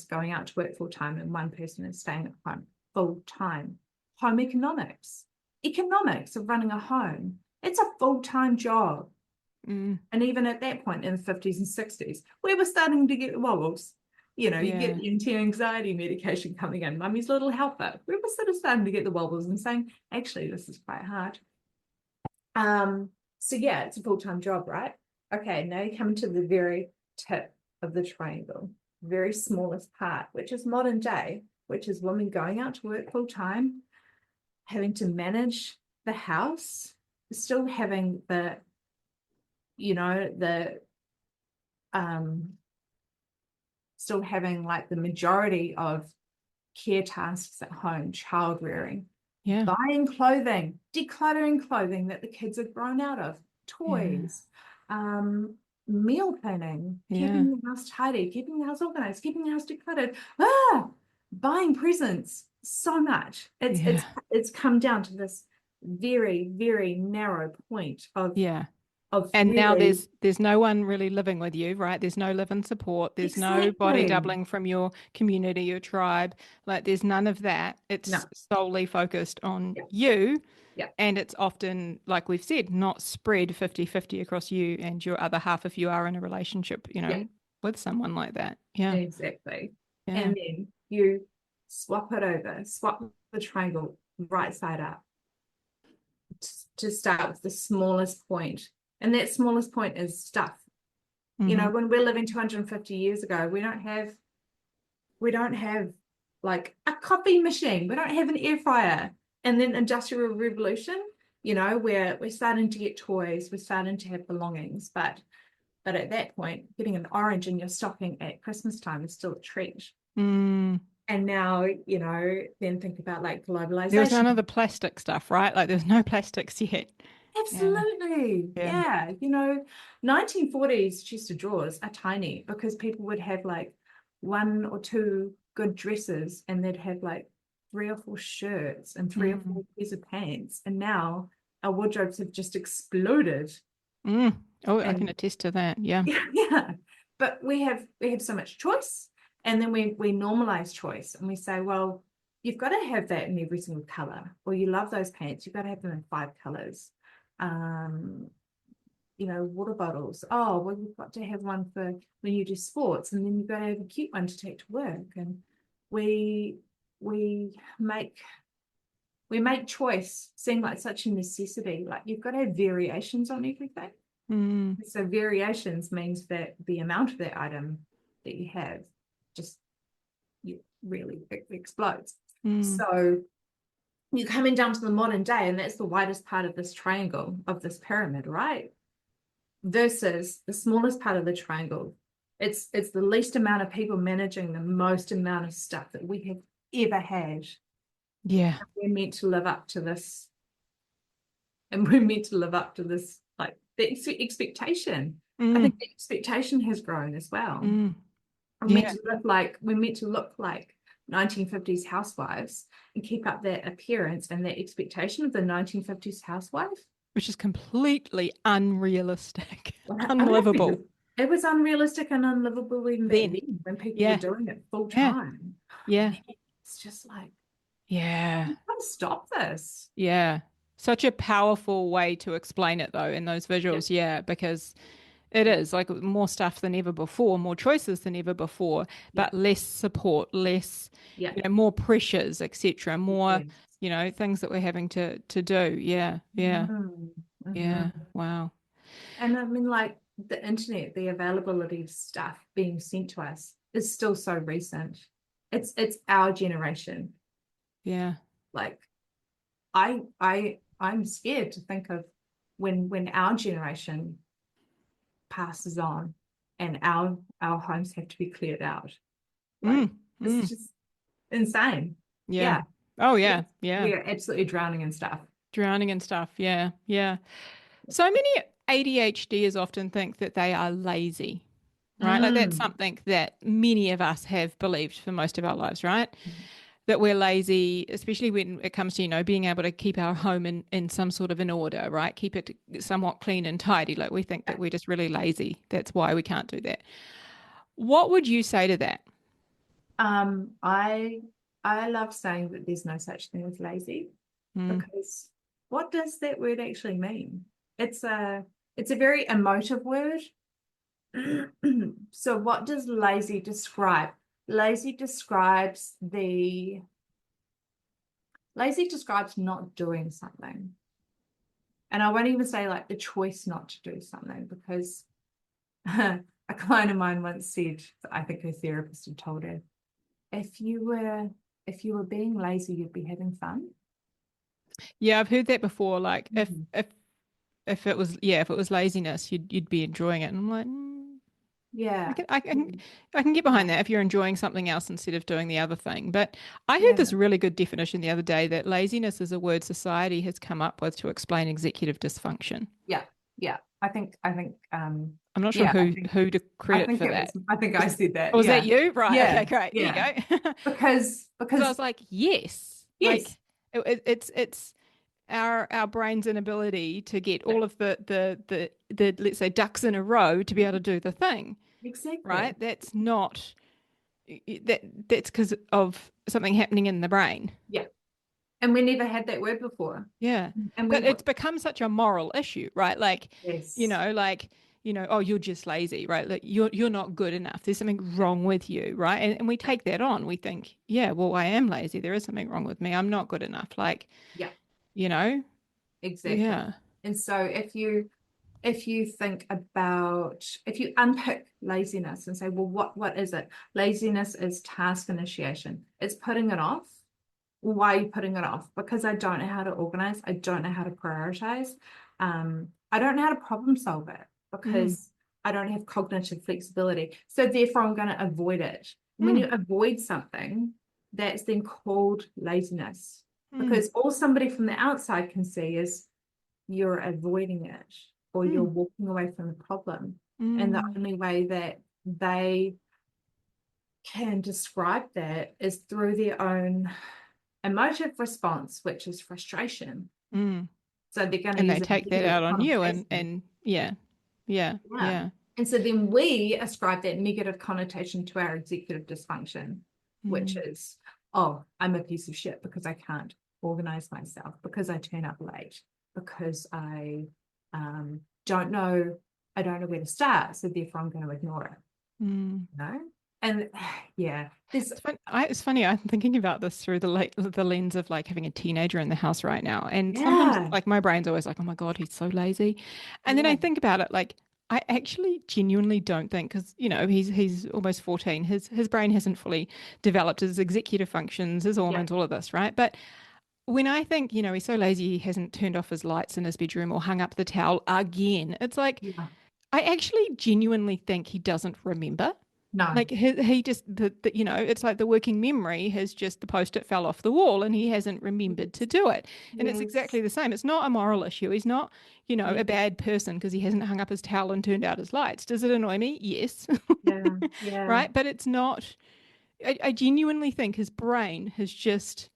going out to work full time and one person is staying at home full time. Home economics of running a home. It's a full-time job. Mm, And even at that point in the 50s and 60s, we were starting to get the wobbles. You get yeah, the anti-anxiety medication coming in, mummy's little helper. We were sort of starting to get the wobbles and saying, actually, this is quite hard. So yeah, it's a full-time job, right? Okay, now you come to the very tip of the triangle, very smallest part, which is modern day, which is women going out to work full-time, having to manage the house, still having the, the still having like the majority of care tasks at home, child rearing, yeah, buying clothing, decluttering clothing that the kids have grown out of, yeah, toys, meal planning, yeah, keeping the house tidy, keeping the house organized, keeping the house decluttered, buying presents, so much. yeah, It's come down to this very, very narrow point yeah. of And now really there's no one really living with you, right? There's no live-in support. There's no body exactly doubling from your community, your tribe. Like there's none of that. It's no, solely focused on yeah, you. yeah, And it's often, like we've said, not spread 50-50 across you and your other half if you are in a relationship, yeah. with someone like that. Yeah. Exactly. Yeah. And then you swap it over, swap the triangle right side up to start with the smallest point. And that smallest point is stuff. Mm-hmm. When we're living 250 years ago, we don't have like a coffee machine. We don't have an air fryer. And then industrial revolution, where we're starting to get toys, we're starting to have belongings, but at that point, getting an orange in your stocking at Christmas time is still a treat. Mm. And now, then think about like There was none globalization. of the plastic stuff, right? Like there's no plastics yet. Yeah. Absolutely. Yeah. Yeah. 1940s chest of drawers are tiny because people would have like one or two good dresses and they'd have like three or four shirts and three or Mm. four pairs of pants. And now our wardrobes have just exploded. Mm. Oh, I can And attest to that. Yeah. yeah, but we have so much choice, and then we normalize choice, and we say, well, you've got to have that in every single color, or you love those pants, you've got to have them in 5 colors. Um, water bottles. Oh, well, you've got to have one for when you do sports, and then you've got to have a cute one to take to work. And we we make we make choice seem like such a necessity. Like you've got to have variations on everything. Mm. So variations means that the amount of that item that you have just really explodes. Mm. So you're coming down to the modern day, and that's the widest part of this triangle, of this pyramid, right? Versus the smallest part of the triangle. It's the least amount of people managing the most amount of stuff that we have ever had. Yeah. We're meant to live up to this, and we're meant to live up to this, like the expectation. I Mm. think the expectation has grown as well. Mm. We're meant Yeah. to look like 1950s housewives and keep up that appearance and that expectation of the 1950s housewife. Which is completely unrealistic, I mean, unlivable it was unrealistic and unlivable even back then. then when people were Yeah. doing it full Yeah. time. Yeah. It's just like, Yeah. we've got to stop this. Yeah. Such a powerful way to explain it though in those Yeah, visuals. Yeah, because it yeah, is like more stuff than ever before, more choices than ever before, yeah, but less support, less, yeah. more pressures, etc., more, Yes. things that we're having to do. Yeah. Yeah. Mm. Yeah. Wow. And I mean, like the internet, the availability of stuff being sent to us is still so recent. It's our generation. Yeah. Like I'm scared to think of when our generation passes on and our homes have to be cleared out. Like it's just insane. Yeah. Yeah. Oh, yeah. Yeah. We're absolutely drowning in stuff. Drowning and stuff. Yeah. Yeah. So many ADHDers often think that they are lazy, right? Like that's Mm. something that many of us have believed for most of our lives, right? That we're lazy, especially when it comes to, being able to keep our home in some sort of an order, right? Keep it somewhat clean and tidy. Like we think that we're just really lazy. That's why we can't do that. What would you say to that? I love saying that there's no such thing as lazy, Mm, because what does that word actually mean? It's a very emotive word. So what does lazy describe? Lazy describes not doing something. And I won't even say like the choice not to do something, because a client of mine once said, I think her therapist had told her, if you were being lazy, you'd be having fun. yeah, I've heard that before. Like if Mhm. if if it was if it was laziness, you'd be enjoying it. And I'm like, I Yeah. can I can Mhm. I can get Yeah. behind that if you're enjoying something else instead of doing the other thing. But I heard Yeah. this really good definition the other day that laziness is a word society has come up with to explain executive dysfunction. Yeah. Yeah. I think I'm not sure yeah, who to I credit think for it that. was I think I said that. Was that Yeah. you? Right. Okay, Yeah. great. There you Yeah. go. Because So I because was like, yes, yes. like it's our brain's inability to get Yeah. all of the let's say ducks in a row to be able to do the thing, Exactly. right? That's not that's because of something happening in the brain. Yeah. And we never had that word before. Yeah. And we But it's were, become such a moral issue, right? yes. Like, oh, you're just lazy, right? Like you're not good enough. There's something wrong with you, right? And we take that on. We think, yeah, well, I am lazy. There is something wrong with me. I'm not good enough. Like, Yeah, you know, exactly. yeah. And so if you think about, if you unpick laziness and say, well, what is it? Laziness is task initiation. It's putting it off. Why are you putting it off? Because I don't know how to organize. I don't know how to prioritize. I don't know how to problem solve it, Mm, because I don't have cognitive flexibility. So therefore, I'm going to avoid it. When mm, you avoid something, that's then called laziness, mm, because all somebody from the outside can see is you're avoiding it, or you're mm, walking away from the problem. And the mm, only way that they can describe that is through their own emotive response, which is frustration. mm. So they're going to And they use a take that negative out on you connotation. and yeah, yeah, Yeah. yeah. And so then we ascribe that negative connotation to our executive dysfunction, which Mm, is, oh, I'm a piece of shit because I can't organize myself, because I turn up late, because um, don't know, I don't know where to start. So therefore I'm going to ignore it. mm. No? And yeah, there's, It's funny. I'm thinking about this through the lens of like having a teenager in the house right now. And sometimes, yeah, like, my brain's always like, oh my God, he's so lazy. And then I yeah, think about it, like, I actually genuinely don't think, because, he's almost 14. His brain hasn't fully developed his executive functions, his yeah, hormones, all of this, right? But when I think, he's so lazy, he hasn't turned off his lights in his bedroom or hung up the towel again, it's like, yeah. I actually genuinely think he doesn't remember. No, Like he just it's like the working memory has just the post-it fell off the wall and he hasn't remembered to do it. And it's yes, exactly the same. It's not a moral issue. He's not, yeah, a bad person because he hasn't hung up his towel and turned out his lights. Does it annoy me? Yes. yeah, yeah, Right? But it's not I genuinely think his brain has just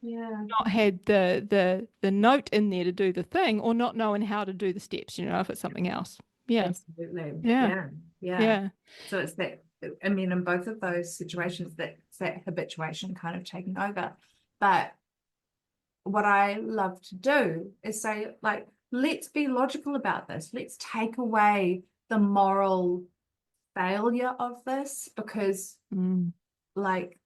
yeah. not had the note in there to do the thing or not knowing how to do the steps, if it's something else. Yeah. Absolutely. Yeah. Yeah. Yeah. Yeah. So it's that, I mean, in both of those situations, that's that habituation kind of taking over. But what I love to do is say, like, let's be logical about this. Let's take away the moral failure of this, because, Mm. like,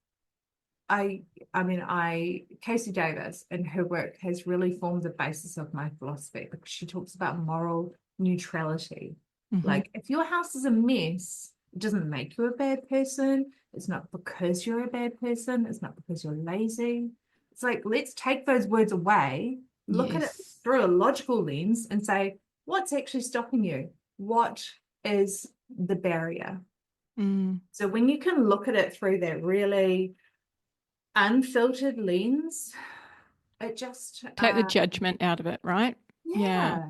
Casey Davis and her work has really formed the basis of my philosophy, because she talks about moral neutrality. Like, if your house is a mess, it doesn't make you a bad person. It's not because you're a bad person. It's not because you're lazy. It's like, let's take those words away, look at it through a logical lens and say, what's actually stopping you? What is the barrier? So when you can look at it through that really unfiltered lens, it just take the judgment out of it, right? Yeah.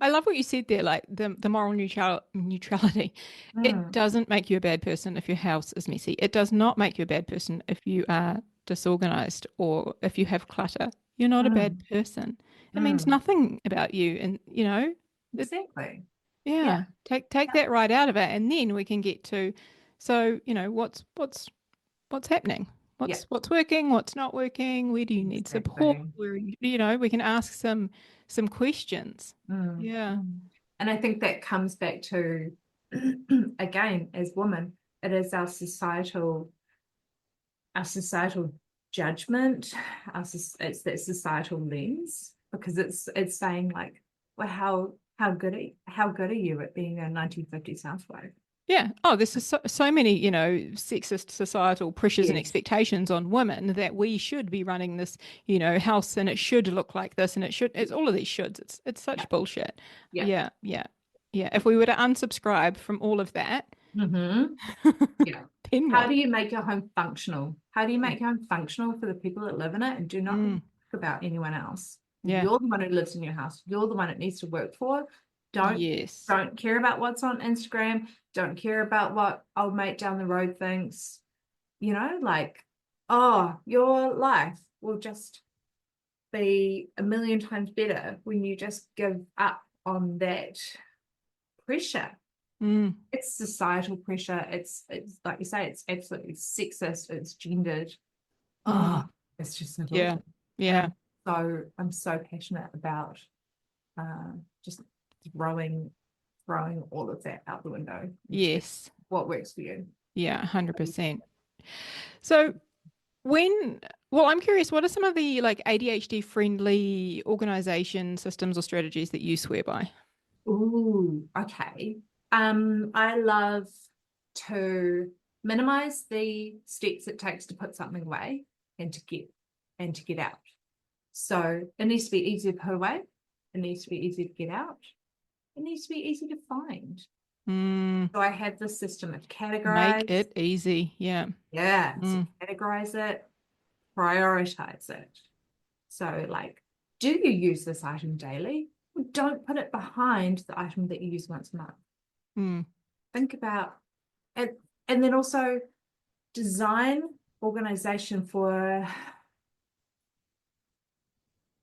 I love what you said there, like the moral neutrality. It doesn't make you a bad person if your house is messy. It does not make you a bad person if you are disorganized or if you have clutter. You're not a bad person. It means nothing about you, and Exactly. yeah. Take that right out of it, and then we can get to, so what's happening, what's working, what's not working, where do you need support, where we can ask some questions. And I think that comes back to again, as women, it is our societal judgment, it's that societal lens, because it's saying like, well, how good are you at being a 1950s housewife? Yeah. Oh, there's so many, sexist societal pressures and expectations on women that we should be running this, house, and it should look like this, and it's all of these shoulds. It's such bullshit. Yeah. If we were to unsubscribe from all of that, Yeah. then How what? do you make your home functional? How do you make your home functional for the people that live in it, and do not think about anyone else? You're the one who lives in your house. You're the one it needs to work for. Don't care about what's on Instagram. Don't care about what old mate down the road thinks. Like, oh, your life will just be a million times better when you just give up on that pressure. It's societal pressure. It's like you say, it's absolutely sexist. It's gendered. Oh, it's just so bullshit. Yeah. I'm so passionate about just throwing all of that out the window. Yes. What works for you? Yeah, 100%. So I'm curious, what are some of the like ADHD-friendly organization systems or strategies that you swear by? Ooh, okay. I love to minimize the steps it takes to put something away and to get out. So it needs to be easy to put away. It needs to be easy to get out. It needs to be easy to find. So I have this system of categorize. Make it easy. Yeah. Yeah. So categorize it, prioritize it. So like, do you use this item daily? Don't put it behind the item that you use once a month. Think about it, and then also design organization for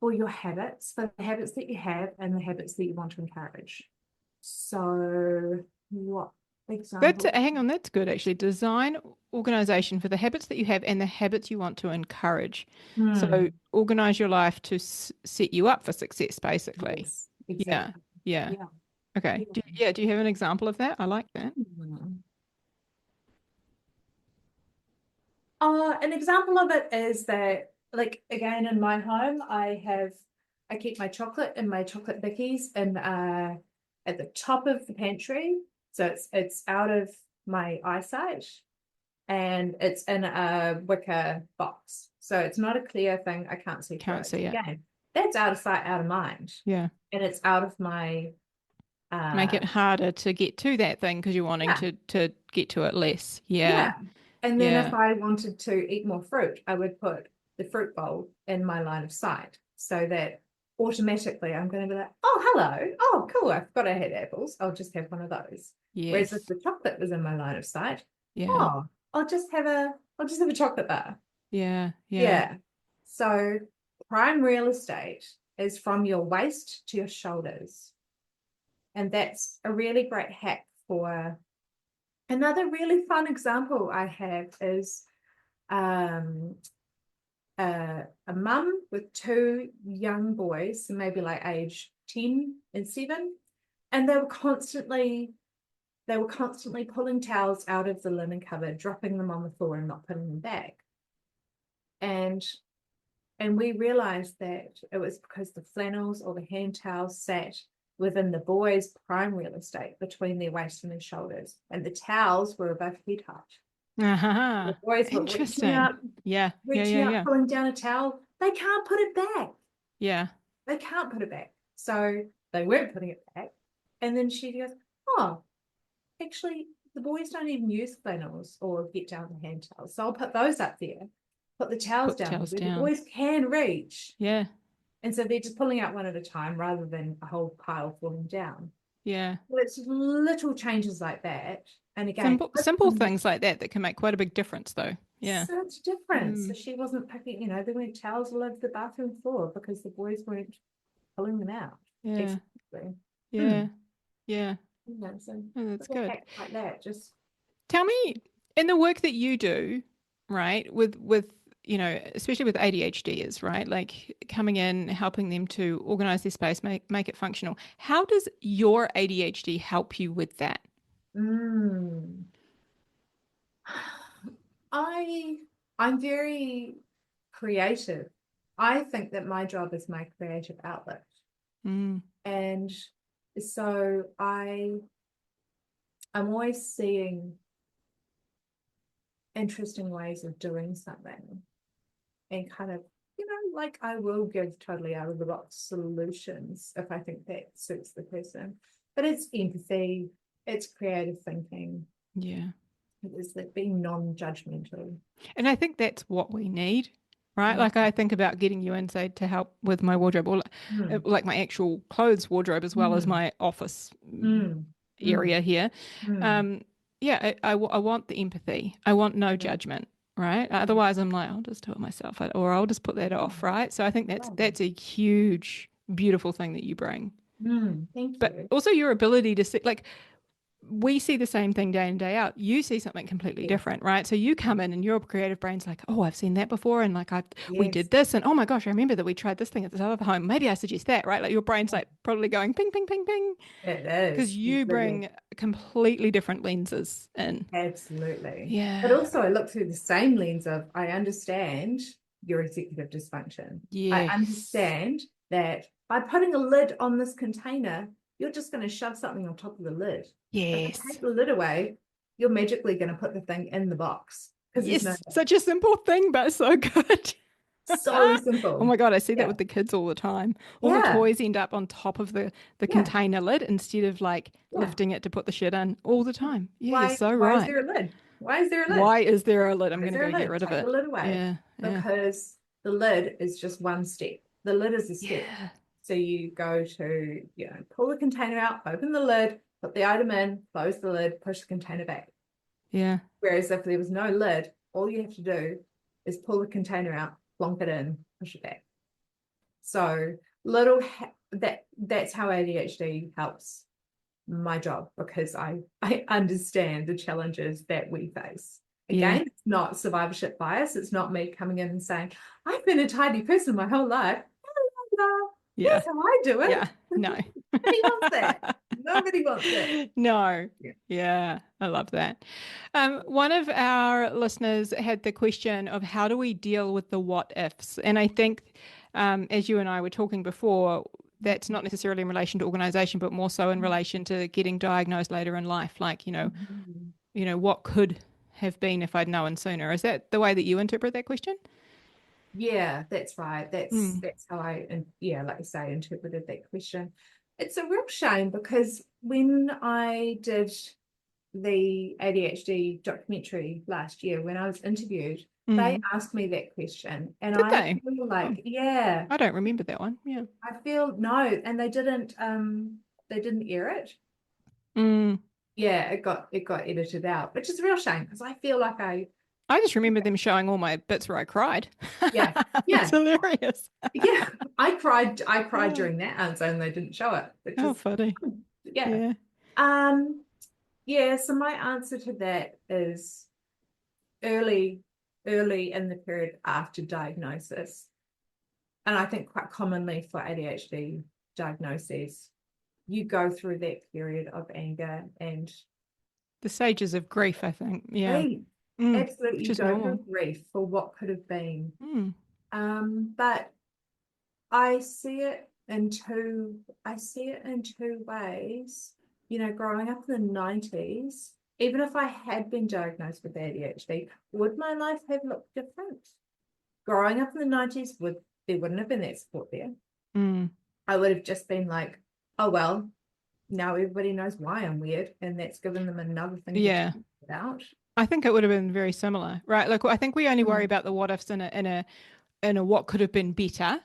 your habits, for the habits that you have and the habits that you want to encourage. So what example? Hang on, that's good actually. Design organization for the habits that you have and the habits you want to encourage. So organize your life to set you up for success, basically. Yes, exactly. Yeah. Okay. Do you have an example of that? I like that. An example of it is that, like, again, in my home, I keep my chocolate and my chocolate bickies and at the top of the pantry, so it's out of my eyesight, and it's in a wicker box, so it's not a clear thing. I can't see through it. Again, that's out of sight, out of mind. Yeah. And it's out of my make it harder to get to that thing because you're wanting to get to it less. Yeah. And then if I wanted to eat more fruit, I would put the fruit bowl in my line of sight, so that automatically I'm going to be like, oh, hello. Oh, cool. I forgot I had apples. I'll just have one of those. Whereas if the chocolate was in my line of sight, I'll just have a chocolate bar. Yeah. So prime real estate is from your waist to your shoulders. And that's a really great hack for. Another really fun example I have is a mum with two young boys, maybe like age 10 and 7, and they were constantly pulling towels out of the linen cupboard, dropping them on the floor and not putting them back. And we realized that it was because the flannels or the hand towels sat within the boys' prime real estate between their waist and their shoulders, and the towels were above head height. Uh-huh. The boys were Interesting. reaching out, pulling down a towel. They can't put it back. Yeah. They can't put it back. So they weren't putting it back. And then she goes, oh, actually, the boys don't even use flannels or get down the hand towels. So I'll put those up there, put the towels down where the boys can reach. Yeah. And so they're just pulling out one at a time rather than a whole pile falling down. Yeah. Well, it's little changes like that. And again, simple things like that can make quite a big difference, though. Yeah. Such difference. So she wasn't picking, there weren't towels all over the bathroom floor because the boys weren't pulling them out. Yeah. Yeah. Yeah. So that's good. Like that. Just tell me, in the work that you do, right, with especially with ADHDers, right, like coming in, helping them to organize their space, make it functional. How does your ADHD help you with that? I'm very creative. I think that my job is my creative outlet. And so I'm always seeing interesting ways of doing something and kind of, like I will give totally out of the box solutions if I think that suits the person. But it's empathy, it's creative thinking. Yeah. It is like being non-judgmental. And I think that's what we need, right? Like I think about getting you in, say, to help with my wardrobe, or like my actual clothes wardrobe as well as my office area here. I want the empathy. I want no judgment, right? Otherwise I'm like, I'll just do it myself, or I'll just put that off, right? So I think that's a huge, beautiful thing that you bring. Thank you. But also your ability to see, like, we see the same thing day in, day out. You see something completely different, right? So you come in and your creative brain's like, oh, I've seen that before. And like, we did this. And oh my gosh, I remember that we tried this thing at this other home. Maybe I suggest that, right? Like your brain's like probably going ping, ping, ping, ping. It is. Because you bring completely different lenses in. Absolutely. Yeah. But also I look through the same lens of, I understand your executive dysfunction. Yes. I understand that by putting a lid on this container, you're just going to shove something on top of the lid. Yes. If you take the lid away, you're magically going to put the thing in the box. Yes, such a simple thing, but so good. So simple. Oh my God, I see that with the kids all the time. All the toys end up on top of the container lid instead of like lifting it to put the shit in all the time. Yeah, you're so right. Why is there a lid? Why is there a lid? Why is there a lid? I'm going to go get rid of it. Take the lid away. Yeah. Because the lid is just one step. The lid is a step. Yeah. So you go to, pull the container out, open the lid, put the item in, close the lid, push the container back. Yeah. Whereas if there was no lid, all you have to do is pull the container out, plonk it in, push it back. So that's how ADHD helps my job, because I understand the challenges that we face. Again, it's not survivorship bias. It's not me coming in and saying, I've been a tidy person my whole life. Yeah. That's how I do it. Yeah. No. Nobody wants that. Nobody wants it. No. Yeah. I love that. One of our listeners had the question of how do we deal with the what ifs? And I think, as you and I were talking before, that's not necessarily in relation to organization, but more so in relation to getting diagnosed later in life. Like, what could have been if I'd known sooner? Is that the way that you interpret that question? Yeah, that's right. That's how I, like you say, interpreted that question. It's a real shame because when I did the ADHD documentary last year, when I was interviewed, they asked me that question, and I feel like, I don't remember that one. Yeah, I feel and they didn't air it. Yeah, it got edited out, which is a real shame because I feel like I just remember them showing all my bits where I cried. Yeah. It's hilarious. Yeah, I cried during that answer, and they didn't show it. Oh, funny. Yeah. So my answer to that is early in the period after diagnosis. And I think quite commonly for ADHD diagnoses, you go through that period of anger and the stages of grief, I think. Yeah. Absolutely, which you is don't normal. have grief for what could have been. Mm. But I see it in two ways. You know, growing up in the 90s, even if I had been diagnosed with ADHD, would my life have looked different? Growing up in the 90s, there wouldn't have been that support there. Mm. I would have just been like, oh well, now everybody knows why I'm weird, and that's given them another thing to Yeah. talk about. I think it would have been very similar, right? Like I think we only worry about the what ifs in a what could have been better,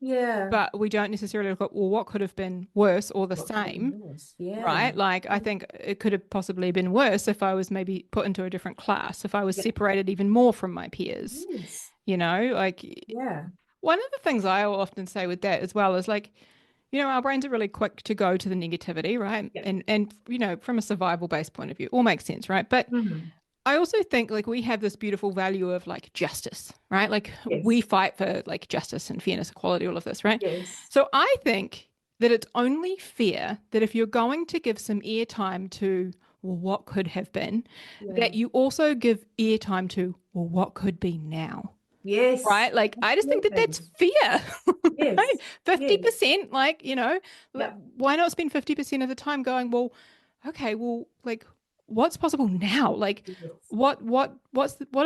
Yeah. but we don't necessarily look at, well, what could have been worse or the What could have been same, worse? Yeah. right? Like I think it could have possibly been worse if I was maybe put into a different class, if I was Yeah. separated even more from my peers, Yes. like Yeah. one of the things I will often say with that as well is like, our brains are really quick to go to the negativity, right? Yeah. And from a survival based point of view, all makes sense, right? But Mhm. I also think like we have this beautiful value of like justice, right? Like we Yes. fight for like justice and fairness, equality, all of this, right? Yes. So I think that it's only fair that if you're going to give some airtime to, well, what could have been, Yeah. that you also give airtime to, well, what could be now, Yes. right? Like I just think that Absolutely. that's fair, right? Yes. Yes. 50%, like, Yeah. why not spend 50% of the time going, well, okay, well, like what's possible now? Like Yes. what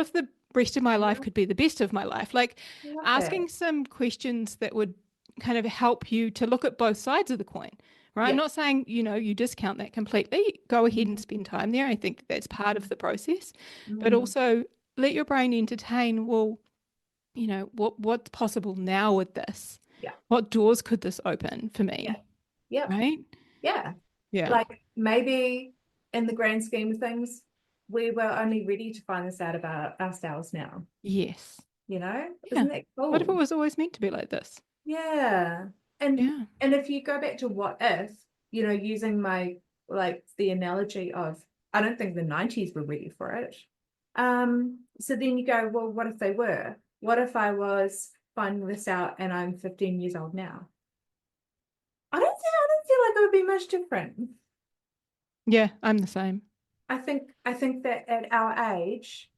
if the rest of my life Yeah. could be the best of my life? Like I love that. asking some questions that would kind of help you to look at both sides of the coin. Right. I'm Yeah. not saying, you discount that completely. Go ahead and Mhm. spend time there. I think that's part of the process. But Mhm. also let your brain entertain, well, what's possible now with this? Yeah. What doors could this open for Yeah. me? Yeah. Right? Yeah. Yeah. Like maybe in the grand scheme of things, we were only ready to find this out about ourselves now. Yes. Isn't Yeah. that What if it cool? was always meant to be like this? Yeah. And Yeah. and if you go back to what if, using my like the analogy of I don't think the 90s were ready for it. So then you go, well, what if they were? What if I was finding this out and I'm 15 years old now? I don't feel like it would be much different. Yeah. I'm the same. I think that at our age,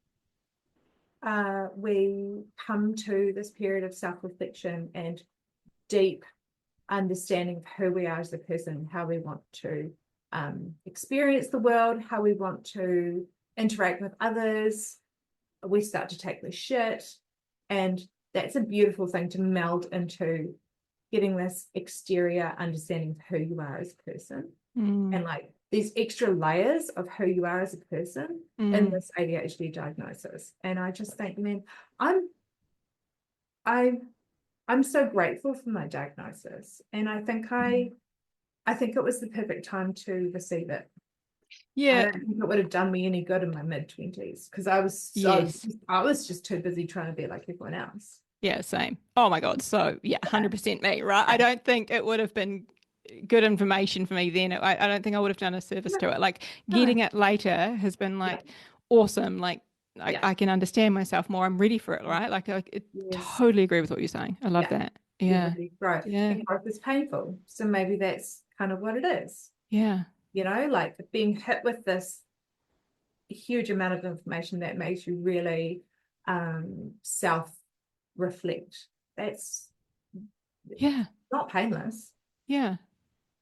we come to this period of self-reflection and deep understanding of who we are as a person, how we want to experience the world, how we want to interact with others. We start to take the shit. And that's a beautiful thing to meld into getting this exterior understanding of who you are as a person. Mm. And like these extra layers of who you are as a person in Mm. this ADHD diagnosis. And I just think, man, I'm I I'm so grateful for my diagnosis. And I think it was the perfect time to receive it. I Yeah. don't think it would have done me any good in my mid-20s because Yes. I was just too busy trying to be like everyone else. Yeah. Same. Oh my God. So yeah, Yeah. 100% me, right? I Yeah. don't think it would have been good information for me then. I don't think I would have done a service No, to it. Like no. getting it later has been Yeah. like awesome. Like Yeah. I can understand myself more. I'm ready for it, right? Like I Yes. totally agree with what you're saying. I love Yeah. that. You're Yeah. ready to grow. Yeah. And growth is painful. So maybe that's kind of what it is. Yeah. Like being hit with this huge amount of information that makes you really self-reflect. That's Yeah. not painless, Yeah.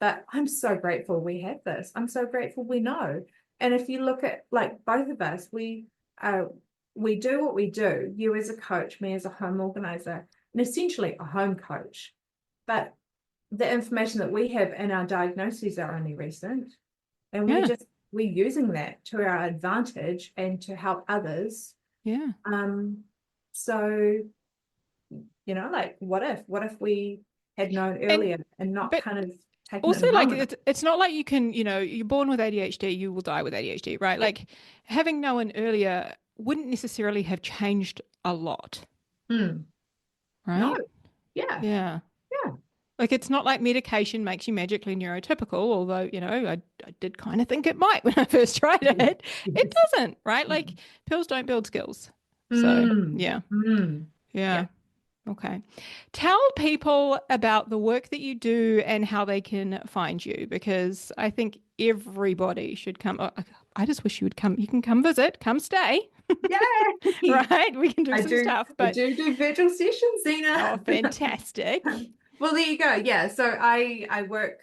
but I'm so grateful we have this. I'm so grateful we know. And if you look at like both of us, we do what we do, you as a coach, me as a home organizer, and essentially a home coach. But the information that we have in our diagnoses are only recent. And Yeah. we're using that to our advantage and to help others. Yeah. So, like what if we had known And earlier and not but kind of taken it also in the like moment? it's not like you can, you're born with ADHD, you will die with ADHD, right? Yeah. Like having known earlier wouldn't necessarily have changed a lot, Mm. No. right? Yeah. Yeah. Yeah. Like it's not like medication makes you magically neurotypical, although, I did kind of think it might when I first tried it. It Yes. doesn't, right? Like pills don't build skills. So, Mm. yeah. Mm. Yeah. Yeah. Okay. Tell people about the work that you do and how they can find you, because I think everybody should come. I just wish you would come. You can come visit, come stay. Yay! Right? We can do some stuff. But I do virtual sessions, Zena. Oh, fantastic. Well, there you go. Yeah. So I work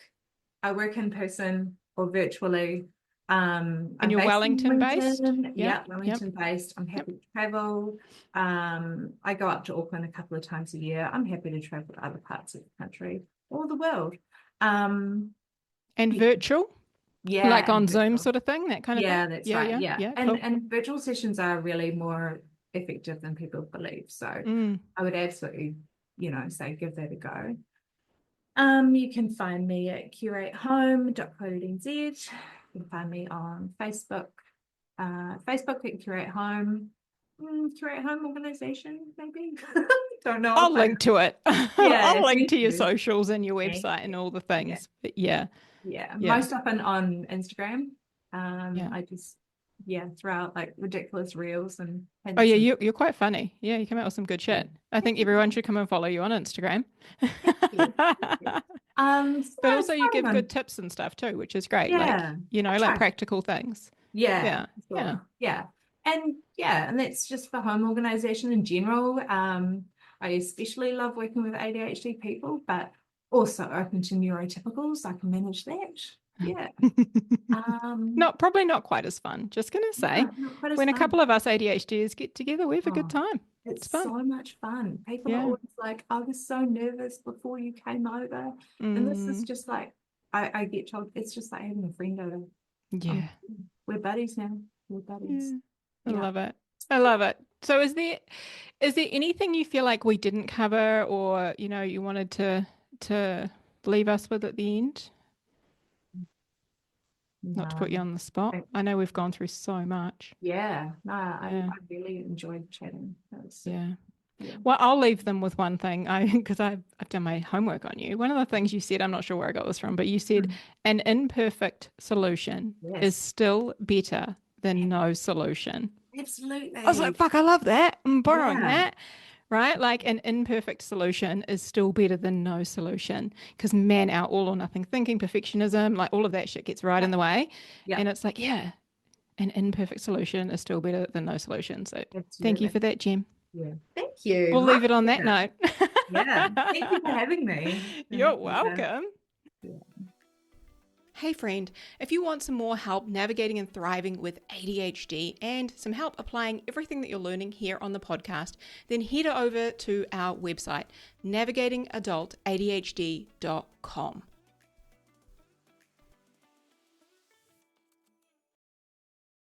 in person or virtually. And I'm you're based Wellington in based? Wellington. Yep. Wellington based. I'm happy to travel. I go up to Auckland a couple of times a year. I'm happy to travel to other parts of the country or the world. And virtual? Yeah. Like on virtual. Zoom sort of thing, that kind of thing? Yeah, that's right. Yeah. Cool. And virtual sessions are really more effective than people believe. So I would absolutely, say give that a go. You can find me at curatehome.co.nz. You can find me on Facebook. Facebook at Curate Home. Curate Home Organisation, maybe. Don't know. I'll link to it. Yeah, I'll link to your socials and your website and all the things. Yeah. But yeah. Most often on Instagram. I just throw out like ridiculous reels and oh yeah, you're quite funny. Yeah, you come out with some good shit. I think everyone should come and follow you on Instagram. But also you give good tips and stuff too, which is great. Yeah, like practical things. Yeah. And that's just for home organization in general. I especially love working with ADHD people, but also open to neurotypicals. I can manage that. Yeah. Probably not quite as fun. Just gonna say, when a couple of us ADHDers get together, we have a good time. It's fun. So much fun. People are always like, I was so nervous before you came over. And this is just like, I get told, it's just like having a friend over. Yeah. We're buddies now. We're buddies. Yeah. I love it. So is there anything you feel like we didn't cover or, you wanted to leave us with at the end? Not to put you on the spot. I know we've gone through so much. I really enjoyed chatting. Well, I'll leave them with one thing because I've done my homework on you. One of the things you said, I'm not sure where I got this from, but you said an imperfect solution is still better than no solution. Absolutely. I was like, fuck, I love that. I'm borrowing that. Right? Like an imperfect solution is still better than no solution because our all or nothing thinking, perfectionism, like all of that shit gets right in the way. And it's like, an imperfect solution is still better than no solution. So thank you for that, Jem. Yeah. Thank you. We'll leave it on that note. Thank you for having me. You're welcome. Hey friend, if you want some more help navigating and thriving with ADHD and some help applying everything that you're learning here on the podcast, then head over to our website, navigatingadultadhd.com.